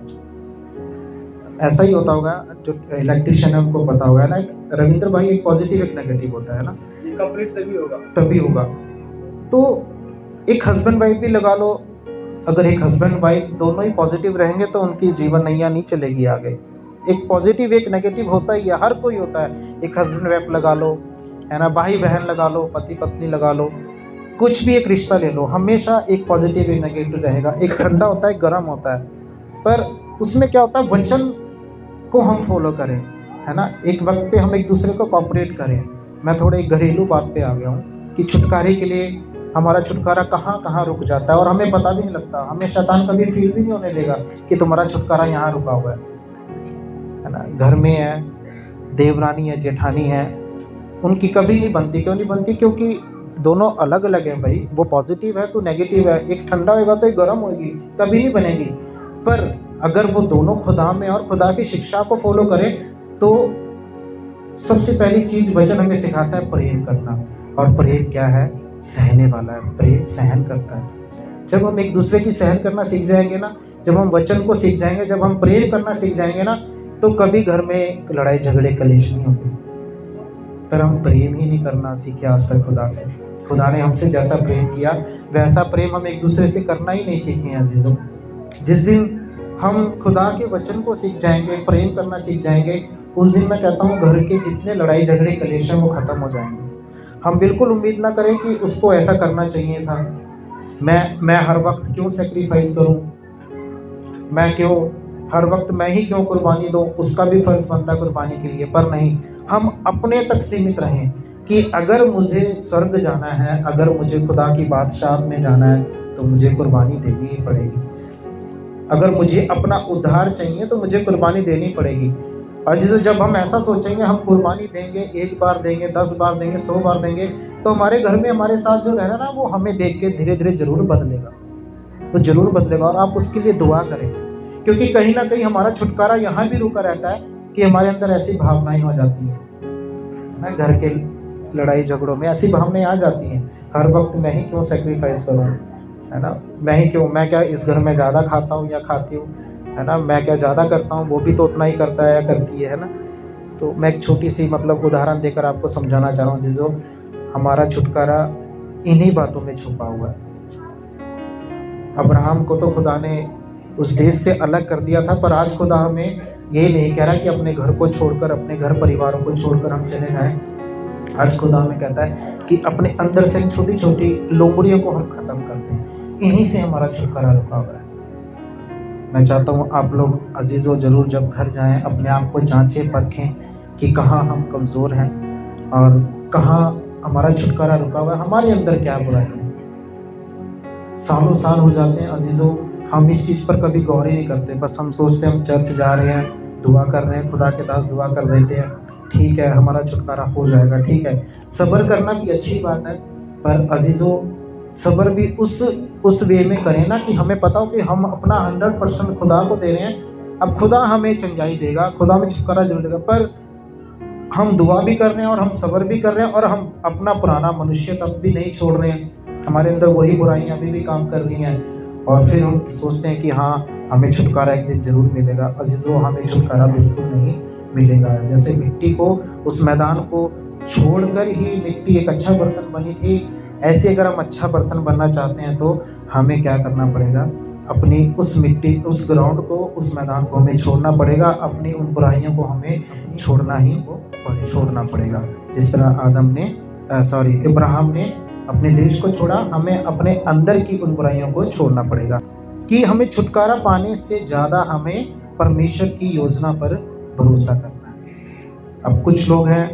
ऐसा ही होता होगा, जो इलेक्ट्रिशियन है उनको पता होगा ना, रविंद्र भाई, एक पॉजिटिव एक नेगेटिव होता है ना, कंप्लीट तभी होगा। तो एक हस्बैंड वाइफ भी लगा लो, अगर एक हस्बैंड वाइफ दोनों ही पॉजिटिव रहेंगे तो उनकी जीवन नैया नहीं चलेगी आगे। एक पॉजिटिव एक नेगेटिव होता ही है, हर कोई होता है। एक हस्बैंड वाइफ लगा लो, है ना, भाई बहन लगा लो, पति पत्नी लगा लो, कुछ भी एक रिश्ता ले लो, हमेशा एक पॉजिटिव एक नेगेटिव रहेगा। एक ठंडा होता है, एक गर्म होता है, पर उसमें क्या होता है, वचन को हम फॉलो करें, है ना, एक वक्त पे हम एक दूसरे को कॉपरेट करें। मैं थोड़े एक घरेलू बात पे आ गया हूँ कि छुटकारे के लिए हमारा छुटकारा कहाँ कहाँ रुक जाता है और हमें पता भी नहीं लगता। हमें शैतान कभी फील भी नहीं होने देगा कि तुम्हारा छुटकारा यहाँ रुका हुआ है ना। घर में है, देवरानी है, जेठानी है, उनकी कभी नहीं बनती। क्यों नहीं बनती? क्योंकि दोनों अलग अलग हैं भाई। वो पॉजिटिव है तो नेगेटिव है, एक ठंडा होगा तो एक गर्म होगी, कभी नहीं बनेगी। पर अगर वो दोनों खुदा में और खुदा की शिक्षा को फॉलो करें तो सबसे पहली चीज वचन हमें सिखाता है प्रेम करना। और प्रेम क्या है? सहने वाला है। प्रेम सहन करता है। जब हम एक दूसरे की सहन करना सीख जाएंगे ना, जब हम वचन को सीख जाएंगे, जब हम प्रेम करना सीख जाएंगे ना, तो कभी घर में लड़ाई झगड़े कलेश नहीं होंगे। पर हम प्रेम ही नहीं करना सीखे आज तक खुदा से। खुदा ने हमसे जैसा प्रेम किया वैसा प्रेम हम एक दूसरे से करना ही नहीं सीखे अजीजों। जिस दिन हम खुदा के वचन को सीख जाएंगे, प्रेम करना सीख जाएंगे, उस दिन मैं कहता हूँ घर के जितने लड़ाई झगड़े कलेश हैं वो खत्म हो जाएंगे। हम बिल्कुल उम्मीद ना करें कि उसको ऐसा करना चाहिए था, मैं हर वक्त क्यों सेक्रीफाइस करूं, मैं क्यों हर वक्त मैं ही क्यों कुर्बानी दूं, उसका भी फर्ज बनता है कुर्बानी के लिए। पर नहीं, हम अपने तक सीमित रहें कि अगर मुझे स्वर्ग जाना है, अगर मुझे खुदा की बादशाह में जाना है तो मुझे कुर्बानी देनी ही पड़ेगी। अगर मुझे अपना उद्धार चाहिए तो मुझे कुर्बानी देनी पड़ेगी। और जब हम ऐसा सोचेंगे हम कुर्बानी देंगे, 1 बार देंगे, 10 बार देंगे, 100 बार देंगे, तो हमारे घर में हमारे साथ जो रहना ना, वो हमें देख के धीरे धीरे जरूर बदलेगा, तो जरूर बदलेगा। और आप उसके लिए दुआ करें, क्योंकि कहीं ना कहीं हमारा छुटकारा यहाँ भी रुका रहता है कि हमारे अंदर ऐसी भावनाएं हो जाती हैं ना, घर के लड़ाई झगड़ों में ऐसी भावनाएं आ जाती हैं, हर वक्त मैं ही क्यों सेक्रीफाइस करूँ, है ना, मैं ही क्यों, मैं क्या इस घर में ज़्यादा खाता हूँ या खाती हूँ, है ना, मैं क्या ज़्यादा करता हूँ, वो भी तो उतना ही करता है या करती है ना। तो मैं एक छोटी सी मतलब उदाहरण देकर आपको समझाना चाह रहा हूँ जीजो, हमारा छुटकारा इन्हीं बातों में छुपा हुआ है। अब्राहम को तो खुदा ने उस देश से अलग कर दिया था, पर आज खुदा हमें ये नहीं कह रहा कि अपने घर को छोड़कर, अपने घर परिवारों को छोड़कर हम चले जाएं। आज खुदा हमें कहता है कि अपने अंदर से छोटी छोटी लोमड़ियों को हम खत्म करते हैं। इन्हीं से हमारा छुटकारा रुका हुआ है। मैं चाहता हूँ आप लोग अजीज़ों जरूर जब घर जाएं अपने आप को जांचें परखें कि कहाँ हम कमज़ोर हैं और कहाँ हमारा छुटकारा रुका हुआ है, हमारे अंदर क्या बुराई है। सालों साल हो जाते हैं अजीज़ों, हम इस चीज़ पर कभी गौर ही नहीं करते। बस हम सोचते हैं हम चर्च जा रहे हैं, दुआ कर रहे हैं, खुदा के दास दुआ कर देते हैं, ठीक है हमारा छुटकारा हो जाएगा, ठीक है। सब्र करना भी अच्छी बात है, पर अजीज़ों सब्र भी उस वे में करें ना कि हमें पता हो कि हम अपना 100% खुदा को दे रहे हैं। अब खुदा हमें चंगाई देगा, खुदा हमें छुटकारा जरूर देगा, पर हम दुआ भी कर रहे हैं और हम सब्र भी कर रहे हैं और हम अपना पुराना मनुष्य तब भी नहीं छोड़ रहे हैं। हमारे अंदर वही बुराइयां अभी भी काम कर रही हैं और फिर हम सोचते हैं कि हाँ हमें छुटकारा एक दिन जरूर मिलेगा। अजीज़ों हमें छुटकारा बिल्कुल नहीं मिलेगा। जैसे मिट्टी को, उस मैदान को छोड़कर ही मिट्टी एक अच्छा बर्तन बनी थी, ऐसे अगर हम अच्छा बर्तन बनना चाहते हैं तो हमें क्या करना पड़ेगा, अपनी उस मिट्टी, उस ग्राउंड को, उस मैदान को हमें छोड़ना पड़ेगा, अपनी उन बुराइयों को हमें छोड़ना पड़ेगा। जिस तरह इब्राहिम ने अपने देश को छोड़ा, हमें अपने अंदर की उन बुराइयों को छोड़ना पड़ेगा। कि हमें छुटकारा पाने से ज़्यादा हमें परमेश्वर की योजना पर भरोसा करना है। अब कुछ लोग हैं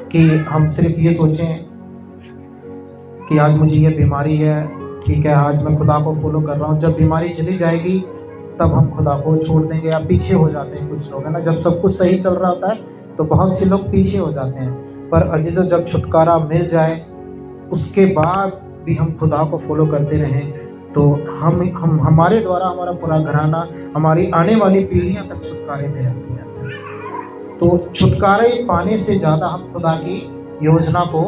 कि हम सिर्फ ये सोचें कि आज मुझे ये बीमारी है, ठीक है, आज मैं खुदा को फॉलो कर रहा हूँ, जब बीमारी चली जाएगी तब हम खुदा को छोड़ देंगे या पीछे हो जाते हैं। कुछ लोग है ना, जब सब कुछ सही चल रहा होता है तो बहुत से लोग पीछे हो जाते हैं। पर अजीज़ों जब छुटकारा मिल जाए उसके बाद भी हम खुदा को फॉलो करते रहें तो हम हमारे द्वारा हमारा पूरा घराना, हमारी आने वाली पीढ़ियां तक छुटकारे में रहती हैं। तो छुटकारे पाने से ज़्यादा हम खुदा की योजना को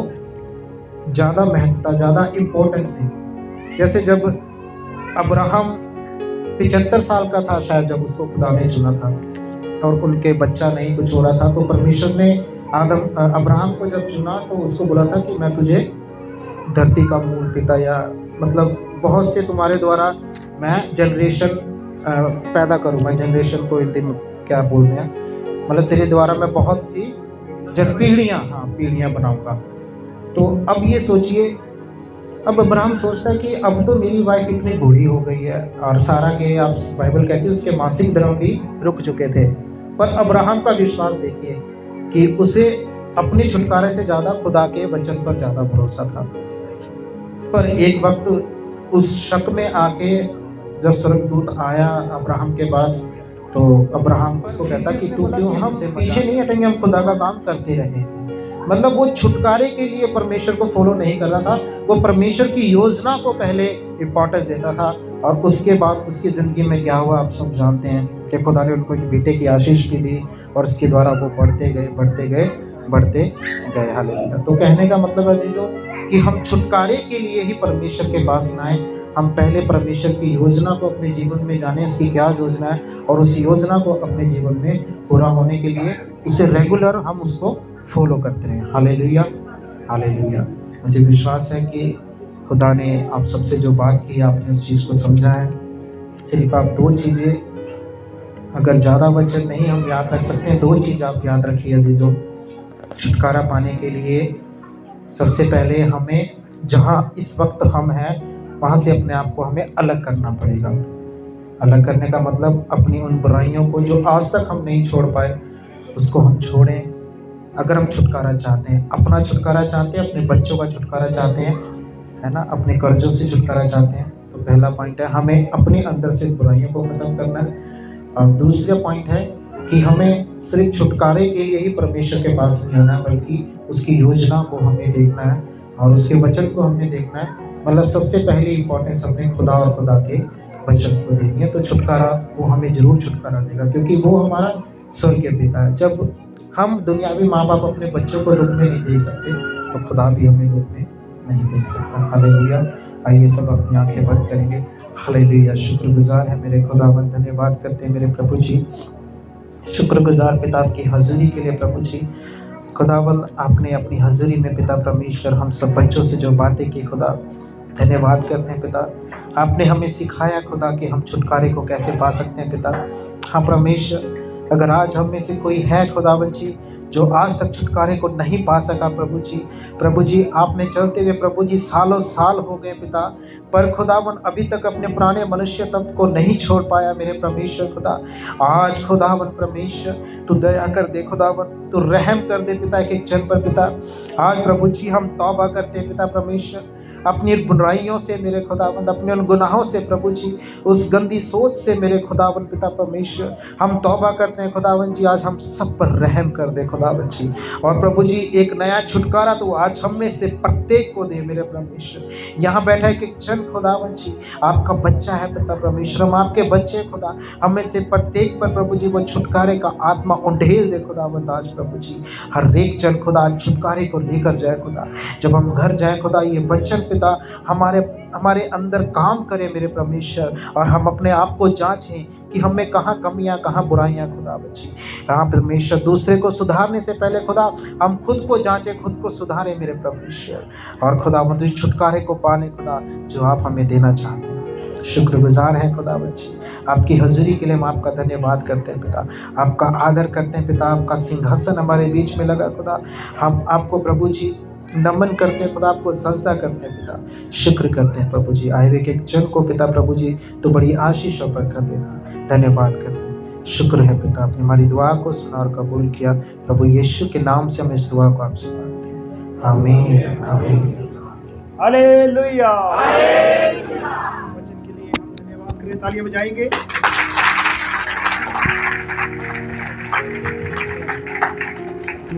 ज़्यादा महत्वता, ज़्यादा इम्पोर्टेंस दें। जैसे जब अब्राहम 75 साल का था शायद जब उसको खुदा ने चुना था और उनके बच्चा नहीं कुछ हो रहा था, तो परमेश्वर ने अब्राहम को जब चुना तो उसको बोला था कि मैं तुझे धरती का मूल पिता, या मतलब बहुत से तुम्हारे द्वारा मैं जनरेशन पैदा करूँगा। जनरेशन को हिंदी में क्या बोलते हैं, मतलब तेरे द्वारा मैं बहुत सी पीढ़ियाँ बनाऊंगा। तो अब ये सोचिए, अब अब्राहम सोचता है कि अब तो मेरी वाइफ इतनी बूढ़ी हो गई है, और सारा के, आप बाइबल कहती है उसके मासिक धर्म भी रुक चुके थे, पर अब्राहम का विश्वास देखिए कि उसे अपने छुटकारे से ज़्यादा खुदा के वचन पर ज़्यादा भरोसा था। पर एक वक्त उस शक में आके जब स्वर्गदूत आया अब्राहम के पास, तो अब्राहम उसको कहता कि तू क्यों हमसे पीछे नहीं हटेंगे, हम खुदा का काम करते रहेंगे। मतलब वो छुटकारे के लिए परमेश्वर को फॉलो नहीं कर रहा था, वो परमेश्वर की योजना को पहले इम्पोर्टेंस देता था। और उसके बाद उसकी ज़िंदगी में क्या हुआ आप सब जानते हैं कि खुदा ने उनको एक बेटे की आशीष भी दी, और उसके द्वारा वो बढ़ते गए। हालेलुया। तो कहने का मतलब अजीजों कि हम छुटकारे के लिए ही परमेश्वर के पास ना आए, हम पहले परमेश्वर की योजना को अपने जीवन में जाने, उसकी क्या योजना है, और उस योजना को अपने जीवन में पूरा होने के लिए उसे रेगुलर हम उसको फॉलो करते हैं। Hallelujah, hallelujah. मुझे विश्वास है कि खुदा ने आप सबसे जो बात की, आपने उस चीज़ को समझा है। सिर्फ आप दो चीज़ें, अगर ज़्यादा वचन नहीं हम याद रख सकते हैं, दो चीज़ आप याद रखिए अजीजों। छुटकारा पाने के लिए सबसे पहले हमें, जहाँ इस वक्त हम हैं वहाँ से अपने आप को हमें अलग करना पड़ेगा। अलग करने का मतलब अपनी उन बुराइयों को जो आज तक हम नहीं छोड़ पाए, उसको हम छोड़ें। अगर हम छुटकारा चाहते हैं, अपना छुटकारा चाहते हैं, अपने बच्चों का छुटकारा चाहते हैं, है ना, अपने कर्जों से छुटकारा चाहते हैं, तो पहला पॉइंट है हमें अपने अंदर से बुराइयों को खत्म करना है। और दूसरा पॉइंट है कि हमें सिर्फ छुटकारे के लिए ही परमेश्वर के पास नहीं आना है, बल्कि उसकी योजना को हमें देखना है और उसके वचन को हमने देखना है। मतलब सबसे पहले इंपॉर्टेंस हमें खुदा और खुदा के वचन को देनी है। तो छुटकारा वो हमें जरूर छुटकारा देगा, क्योंकि वो हमारा स्वर्गीय पिता है। जब हम दुनियावी माँ बाप अपने बच्चों को दुख में नहीं दे सकते, तो खुदा भी हमें दुख में नहीं देख सकता। हालेलुया। आइए सब अपनी आंखें बंद करेंगे। हालेलुया। शुक्रगुजार है मेरे खुदावन, धन्यवाद करते हैं मेरे प्रभु जी। शुक्रगुजार पिता की हजूरी के लिए प्रभु जी। खुदावन आपने अपनी हजूरी में पिता परमेश्वर हम सब बच्चों से जो बातें की, खुदा धन्यवाद करते हैं पिता। आपने हमें सिखाया खुदा कि हम छुटकारे को कैसे पा सकते हैं पिता। हाँ परमेश्वर, अगर आज हम में से कोई है खुदावन जी जो आज तक छुटकारे को नहीं पा सका प्रभु जी आप में चलते हुए प्रभु जी सालों साल हो गए पिता, पर खुदावन अभी तक अपने पुराने मनुष्य तत्व को नहीं छोड़ पाया मेरे परमेश्वर खुदा। आज खुदावन परमेश्वर तू दया कर दे खुदावन, तू रहम कर दे पिता एक जन पर पिता। आज प्रभु जी हम तौबा करते हैं पिता परमेश्वर, अपनी बुराइयों से मेरे खुदावंद, अपने उन गुनाहों से प्रभु जी, उस गंदी सोच से मेरे खुदावंद पिता परमेश्वर हम तौबा करते हैं खुदावंद जी। आज हम सब पर रहम कर दे खुदावंद जी, और प्रभु जी एक नया छुटकारा तो आज हम में से प्रत्येक को दे मेरे परमेश्वर। यहाँ बैठा है कि जन खुदावंद जी आपका बच्चा है पिता परमेश्वर, हम आपके बच्चे खुदा, हम में से प्रत्येक पर प्रभु जी वो छुटकारे का आत्मा उंडेल दे खुदावंद। आज प्रभु जी हर एक जन खुदा छुटकारे को लेकर जाए खुदा। जब हम घर जाए खुदा, ये वचन पिता हमारे अंदर काम करे मेरे परमेश्वर, और हम अपने आप को जांचें कि हमें कहाँ कमियां, कहाँ बुराइयां खुदा बची, कहाँ परमेश्वर। दूसरे को सुधारने से पहले खुदा हम खुद को जांचें, खुद को सुधारें मेरे परमेश्वर, और खुदा वो छुटकारे को पाने खुदा जो आप हमें देना चाहते हैं। शुक्रगुजार है खुदा बच्ची, आपकी हजूरी के लिए हम आपका धन्यवाद करते हैं पिता, आपका आदर करते हैं पिता। आपका सिंहासन हमारे बीच में लगा खुदा, हम आपको प्रभु जी नमन करते हैं खुदा, आपको सजदा करते हैं पिता, शुक्र करते हैं प्रभु जी। आए हुए के जन को पिता प्रभु जी तो बड़ी आशीष और बरकत देना, धन्यवाद करते हैं। शुक्र है पिता, आपने हमारी दुआ को सुना और कबूल किया। प्रभु यीशु के नाम से हम इस दुआ को आपसे मांगते हैं, आमीन आमीन। हालेलुया। वचन के लिए हम धन्यवाद करें, तालियां बजाएंगे।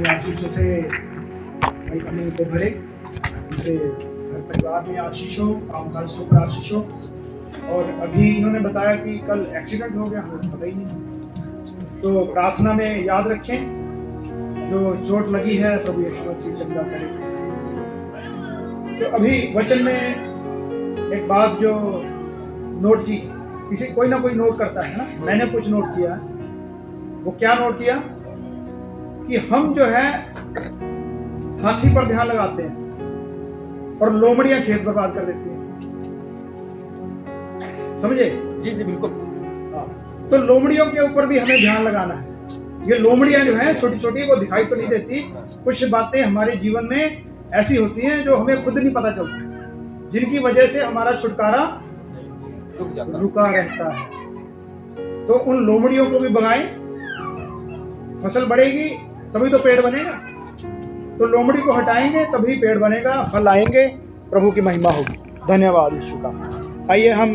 आशीषों से अपने को भरे, उनके घर परिवार में आशीष हो, कामकाज के ऊपर आशीष हो। और अभी इन्होंने बताया कि कल एक्सीडेंट हो गया, हमें पता ही नहीं। तो प्रार्थना में याद रखें, जो चोट लगी है प्रभु यीशु मसीह चंगा करे। तो अभी वचन में एक बात जो नोट की, कोई ना कोई नोट करता है ना, मैंने कुछ नोट किया। वो क्या नोट किया कि हम जो है हाथी पर ध्यान लगाते हैं और लोमड़ियां खेत बर्बाद कर देती हैं। समझे? जी जी बिल्कुल। तो लोमड़ियों के ऊपर भी हमें ध्यान लगाना है। ये लोमड़ियां जो है छोटी छोटी, वो दिखाई तो नहीं देती, कुछ बातें हमारे जीवन में ऐसी होती हैं जो हमें खुद नहीं पता चलती, जिनकी वजह से हमारा छुटकारा रुका रहता है। तो उन लोमड़ियों को भी भगाएं, फसल बढ़ेगी तभी तो पेड़ बनेगा। तो लोमड़ी को हटाएंगे तभी पेड़ बनेगा, फल आएंगे, प्रभु की महिमा होगी। धन्यवाद यीशु का। आइए हम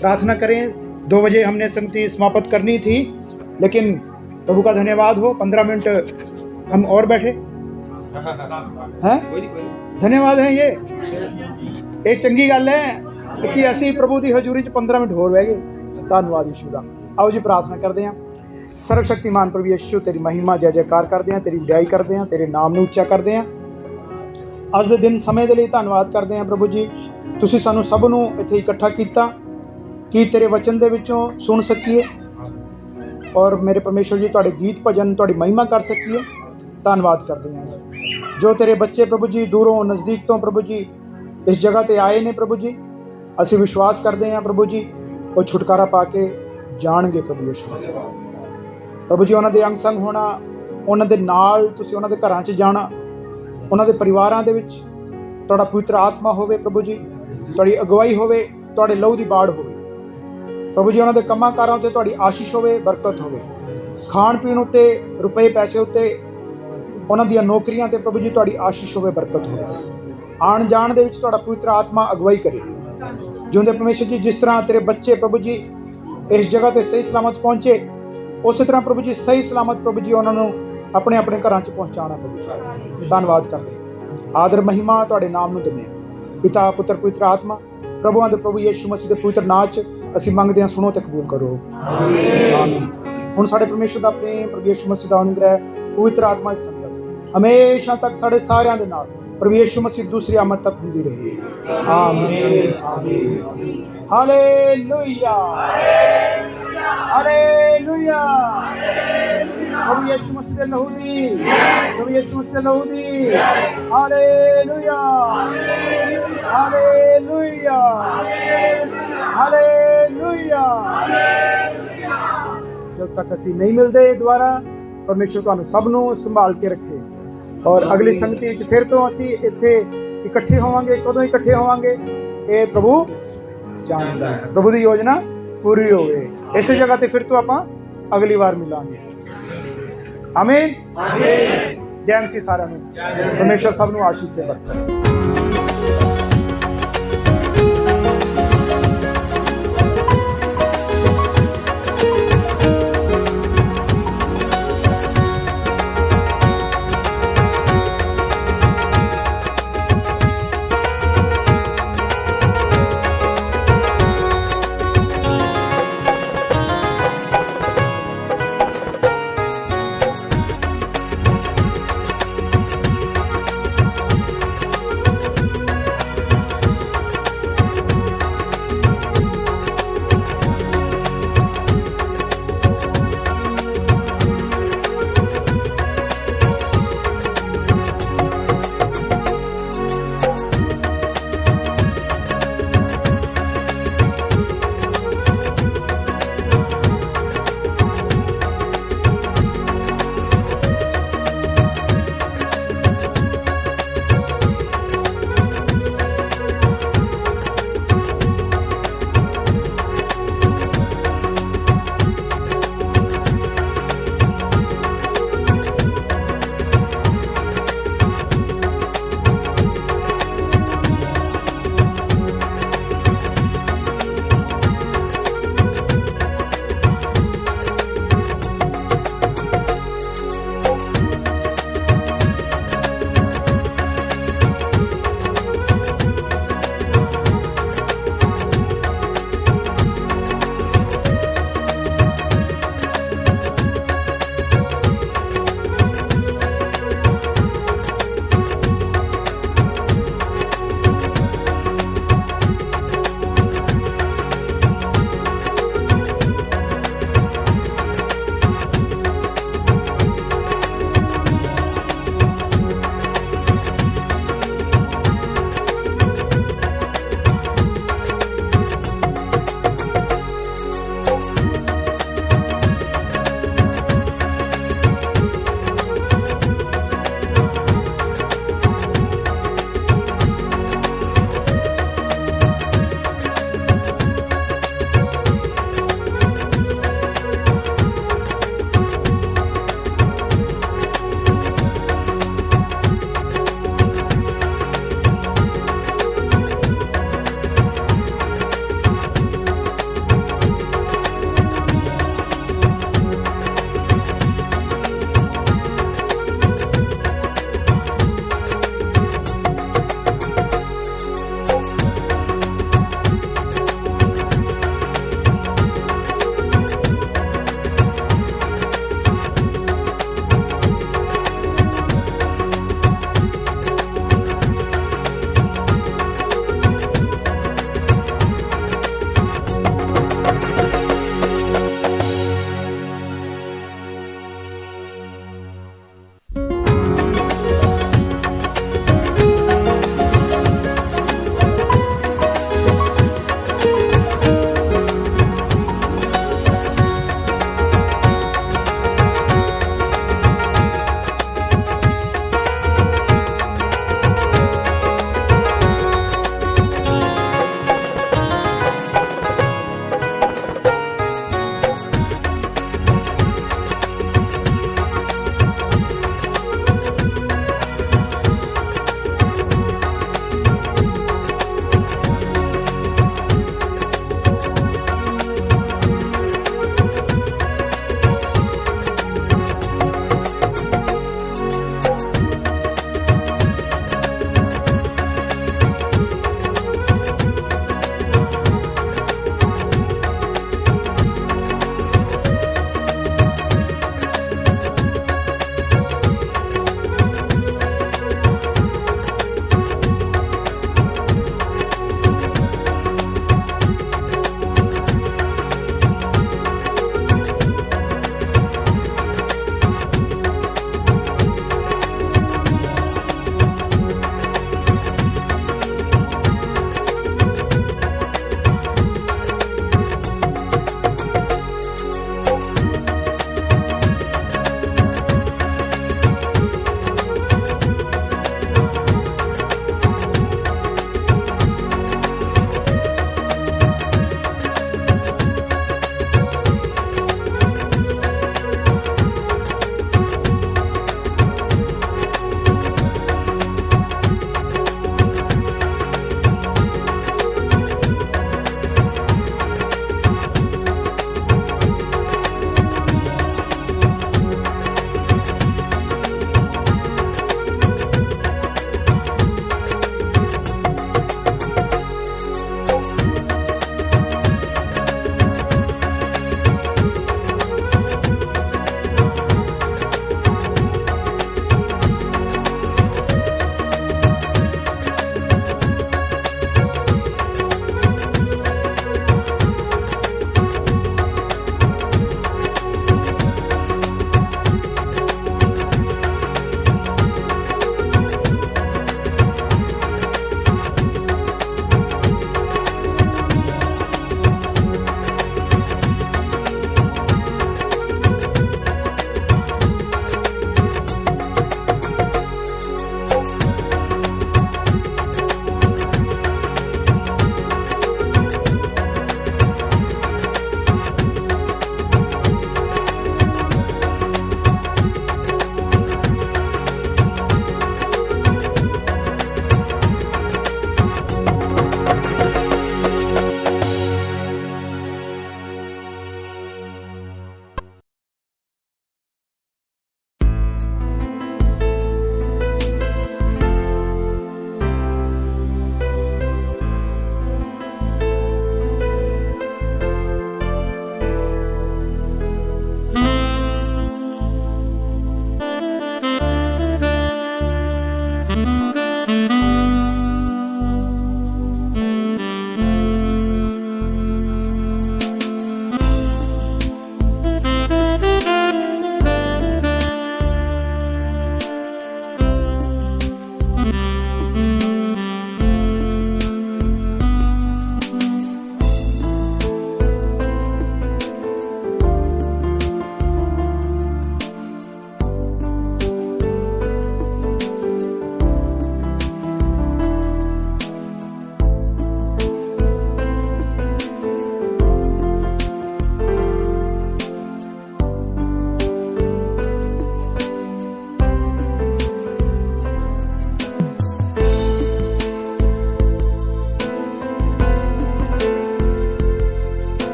प्रार्थना करें। 2 बजे हमने संगति समाप्त करनी थी, लेकिन प्रभु का धन्यवाद हो 15 मिनट हम और बैठे हैं। धन्यवाद है, ये एक चंगी गल है कि ਅਸੀਂ ਪ੍ਰਭੂ ਦੀ ਹਜ਼ੂਰੀ 'ਚ 15 ਮਿੰਟ ਹੋਰ ਬਹਿ ਗਏ। ਧੰਨਵਾਦ ਯਿਸੂ ਦਾ। ਆਓ ਜੀ ਪ੍ਰਾਰਥਨਾ ਕਰਦੇ ਹਾਂ। ਸਰਵ ਸ਼ਕਤੀਮਾਨ ਪ੍ਰਭੂ ਯਿਸੂ, ਤੇਰੀ ਮਹਿਮਾ ਜੈ ਜੈਕਾਰ ਕਰਦੇ ਹਾਂ, ਤੇਰੀ ਵਡਿਆਈ ਕਰਦੇ ਹਾਂ, ਤੇਰੇ ਨਾਮ ਨੂੰ ਉੱਚਾ ਕਰਦੇ ਹਾਂ। ਅੱਜ ਦੇ ਦਿਨ ਸਮੇਂ ਦੇ ਲਈ ਧੰਨਵਾਦ ਕਰਦੇ ਹਾਂ ਪ੍ਰਭੂ ਜੀ। ਤੁਸੀਂ ਸਾਨੂੰ ਸਭ ਨੂੰ ਇੱਥੇ ਇਕੱਠਾ ਕੀਤਾ ਕਿ ਤੇਰੇ ਵਚਨ ਦੇ ਵਿੱਚੋਂ ਸੁਣ ਸਕੀਏ ਔਰ ਮੇਰੇ ਪਰਮੇਸ਼ਵਰ ਜੀ ਤੁਹਾਡੇ ਗੀਤ ਭਜਨ, ਤੁਹਾਡੀ ਮਹਿਮਾ ਕਰ ਸਕੀਏ। ਧੰਨਵਾਦ ਕਰਦੇ ਹਾਂ ਜੋ ਤੇਰੇ ਬੱਚੇ ਪ੍ਰਭੂ ਜੀ ਦੂਰੋਂ ਨਜ਼ਦੀਕ ਤੋਂ ਪ੍ਰਭੂ ਜੀ ਇਸ ਜਗ੍ਹਾ ਤੇ ਆਏ ਨੇ ਪ੍ਰਭੂ ਜੀ। ਅਸੀਂ ਵਿਸ਼ਵਾਸ ਕਰਦੇ ਹਾਂ ਪ੍ਰਭੂ ਜੀ ਉਹ ਛੁਟਕਾਰਾ ਪਾ ਕੇ ਜਾਣਗੇ ਪ੍ਰਭੂ ਯਿਸੂ। ਪ੍ਰਭੂ ਜੀ ਉਹਨਾਂ ਦੇ ਅੰਗ ਸੰਗ ਹੋਣਾ, ਉਹਨਾਂ ਦੇ ਨਾਲ ਤੁਸੀਂ ਉਹਨਾਂ ਦੇ ਘਰਾਂ 'ਚ ਜਾਣਾ, ਉਹਨਾਂ ਦੇ ਪਰਿਵਾਰਾਂ ਦੇ ਵਿੱਚ ਤੁਹਾਡਾ ਪਵਿੱਤਰ ਆਤਮਾ ਹੋਵੇ ਪ੍ਰਭੂ ਜੀ, ਤੁਹਾਡੀ ਅਗਵਾਈ ਹੋਵੇ, ਤੁਹਾਡੇ ਲਹੂ ਦੀ ਬਾੜ ਹੋਵੇ ਪ੍ਰਭੂ ਜੀ। ਉਹਨਾਂ ਦੇ ਕੰਮਾਂ ਕਾਰਾਂ ਉੱਤੇ ਤੁਹਾਡੀ ਆਸ਼ੀਸ਼ ਹੋਵੇ, ਬਰਕਤ ਹੋਵੇ। ਖਾਣ ਪੀਣ ਉੱਤੇ, ਰੁਪਏ ਪੈਸੇ ਉੱਤੇ, ਉਹਨਾਂ ਦੀਆਂ ਨੌਕਰੀਆਂ ਤੇ ਪ੍ਰਭੂ ਜੀ ਤੁਹਾਡੀ ਆਸ਼ੀਸ਼ ਹੋਵੇ, ਬਰਕਤ ਹੋਵੇ। ਆਉਣ ਜਾਣ ਦੇ ਵਿੱਚ ਤੁਹਾਡਾ ਪਵਿੱਤਰ ਆਤਮਾ ਅਗਵਾਈ ਕਰੇ। ਜਿਉਂਦੇ ਪਰਮੇਸ਼ਰ ਜੀ, ਜਿਸ ਤਰ੍ਹਾਂ ਤੇਰੇ ਬੱਚੇ ਪ੍ਰਭੂ ਜੀ ਇਸ ਜਗ੍ਹਾ ਤੇ ਸਹੀ ਸਲਾਮਤ ਪਹੁੰਚੇ, ਉਸੇ ਤਰ੍ਹਾਂ ਪ੍ਰਭੂ ਜੀ ਸਹੀ ਸਲਾਮਤ ਪ੍ਰਭੂ ਜੀ ਉਹਨਾਂ ਨੂੰ ਆਪਣੇ ਆਪਣੇ ਘਰਾਂ 'ਚ ਪਹੁੰਚਾਉਣਾ ਪ੍ਰਭੂ ਜੀ। ਧੰਨਵਾਦ ਕਰਦੇ, ਆਦਰ ਮਹਿਮਾ ਤੁਹਾਡੇ ਨਾਮ ਨੂੰ ਦਿੰਦੇ ਹਾਂ। ਪਿਤਾ, ਪੁੱਤਰ, ਪਵਿੱਤਰ ਆਤਮਾ, ਪ੍ਰਭੂਆਂ ਦੇ ਪ੍ਰਭੂ ਯਿਸੂ ਮਸੀਹ ਦੇ ਪਵਿੱਤਰ ਨਾਂ 'ਚ ਅਸੀਂ ਮੰਗਦੇ ਹਾਂ, ਸੁਣੋ ਤੇ ਕਬੂਲ ਕਰੋ। ਆਮੀਨ। ਹੁਣ ਸਾਡੇ ਪਰਮੇਸ਼ਰ ਦਾ ਪ੍ਰੇਮ, ਪ੍ਰਭੂ ਯਿਸੂ ਮਸੀਹ ਦਾ ਅਨੁਗ੍ਰਹਿ, ਪਵਿੱਤਰ ਆਤਮਾ ਦੀ ਸੰਗਤ ਹਮੇਸ਼ਾ ਤੱਕ ਸਾਡੇ ਸਾਰਿਆਂ ਦੇ ਨਾਲ ਪ੍ਰਭੂ ਯਿਸੂ ਮਸੀਹ ਦੂਸਰੀ ਆਮਦ ਤੱਕ ਹੁੰਦੀ ਰਹੇ। ਆਮੀਨ, ਆਮੀਨ। Hallelujah, hallelujah. ਪ੍ਰਭੂ ਯਿਸੂ ਮਸੀਹ ਦੇ ਲਹੂ ਦੀ, ਪ੍ਰਭੂ ਯਿਸੂ ਮਸੀਹ ਦੇ ਲਹੂ ਦੀ। Hallelujah, hallelujah, hallelujah. ਜਦ ਤੱਕ ਅਸੀਂ ਨਹੀਂ ਮਿਲਦੇ ਦੁਬਾਰਾ, ਪਰਮੇਸ਼ਰ ਤੁਹਾਨੂੰ ਸਭ ਨੂੰ ਸੰਭਾਲ ਕੇ ਰੱਖੇ ਔਰ ਅਗਲੀ ਸੰਗਤੀ ਵਿੱਚ ਫਿਰ ਤੋਂ ਅਸੀਂ ਇੱਥੇ ਇਕੱਠੇ ਹੋਵਾਂਗੇ। ਕਦੋਂ ਇਕੱਠੇ ਹੋਵਾਂਗੇ ਇਹ ਪ੍ਰਭੂ ਜਾਣਦਾ ਹੈ। ਪ੍ਰਭੂ ਦੀ ਯੋਜਨਾ ਪੂਰੀ ਹੋਵੇ। ਇਸੇ ਜਗ੍ਹਾ ਤੇ ਫਿਰ ਤੋਂ ਆਪਾਂ ਅਗਲੀ ਵਾਰ ਮਿਲਾਂਗੇ। ਆਮੀਨ, ਆਮੀਨ। ਜੈ ਮਸੀਹ ਸਾਰਿਆਂ ਨੂੰ। ਪਰਮੇਸ਼ਰ ਸਭ ਨੂੰ ਆਸ਼ੀਸ਼ ਦੇ ਬਖਸ਼ੇ।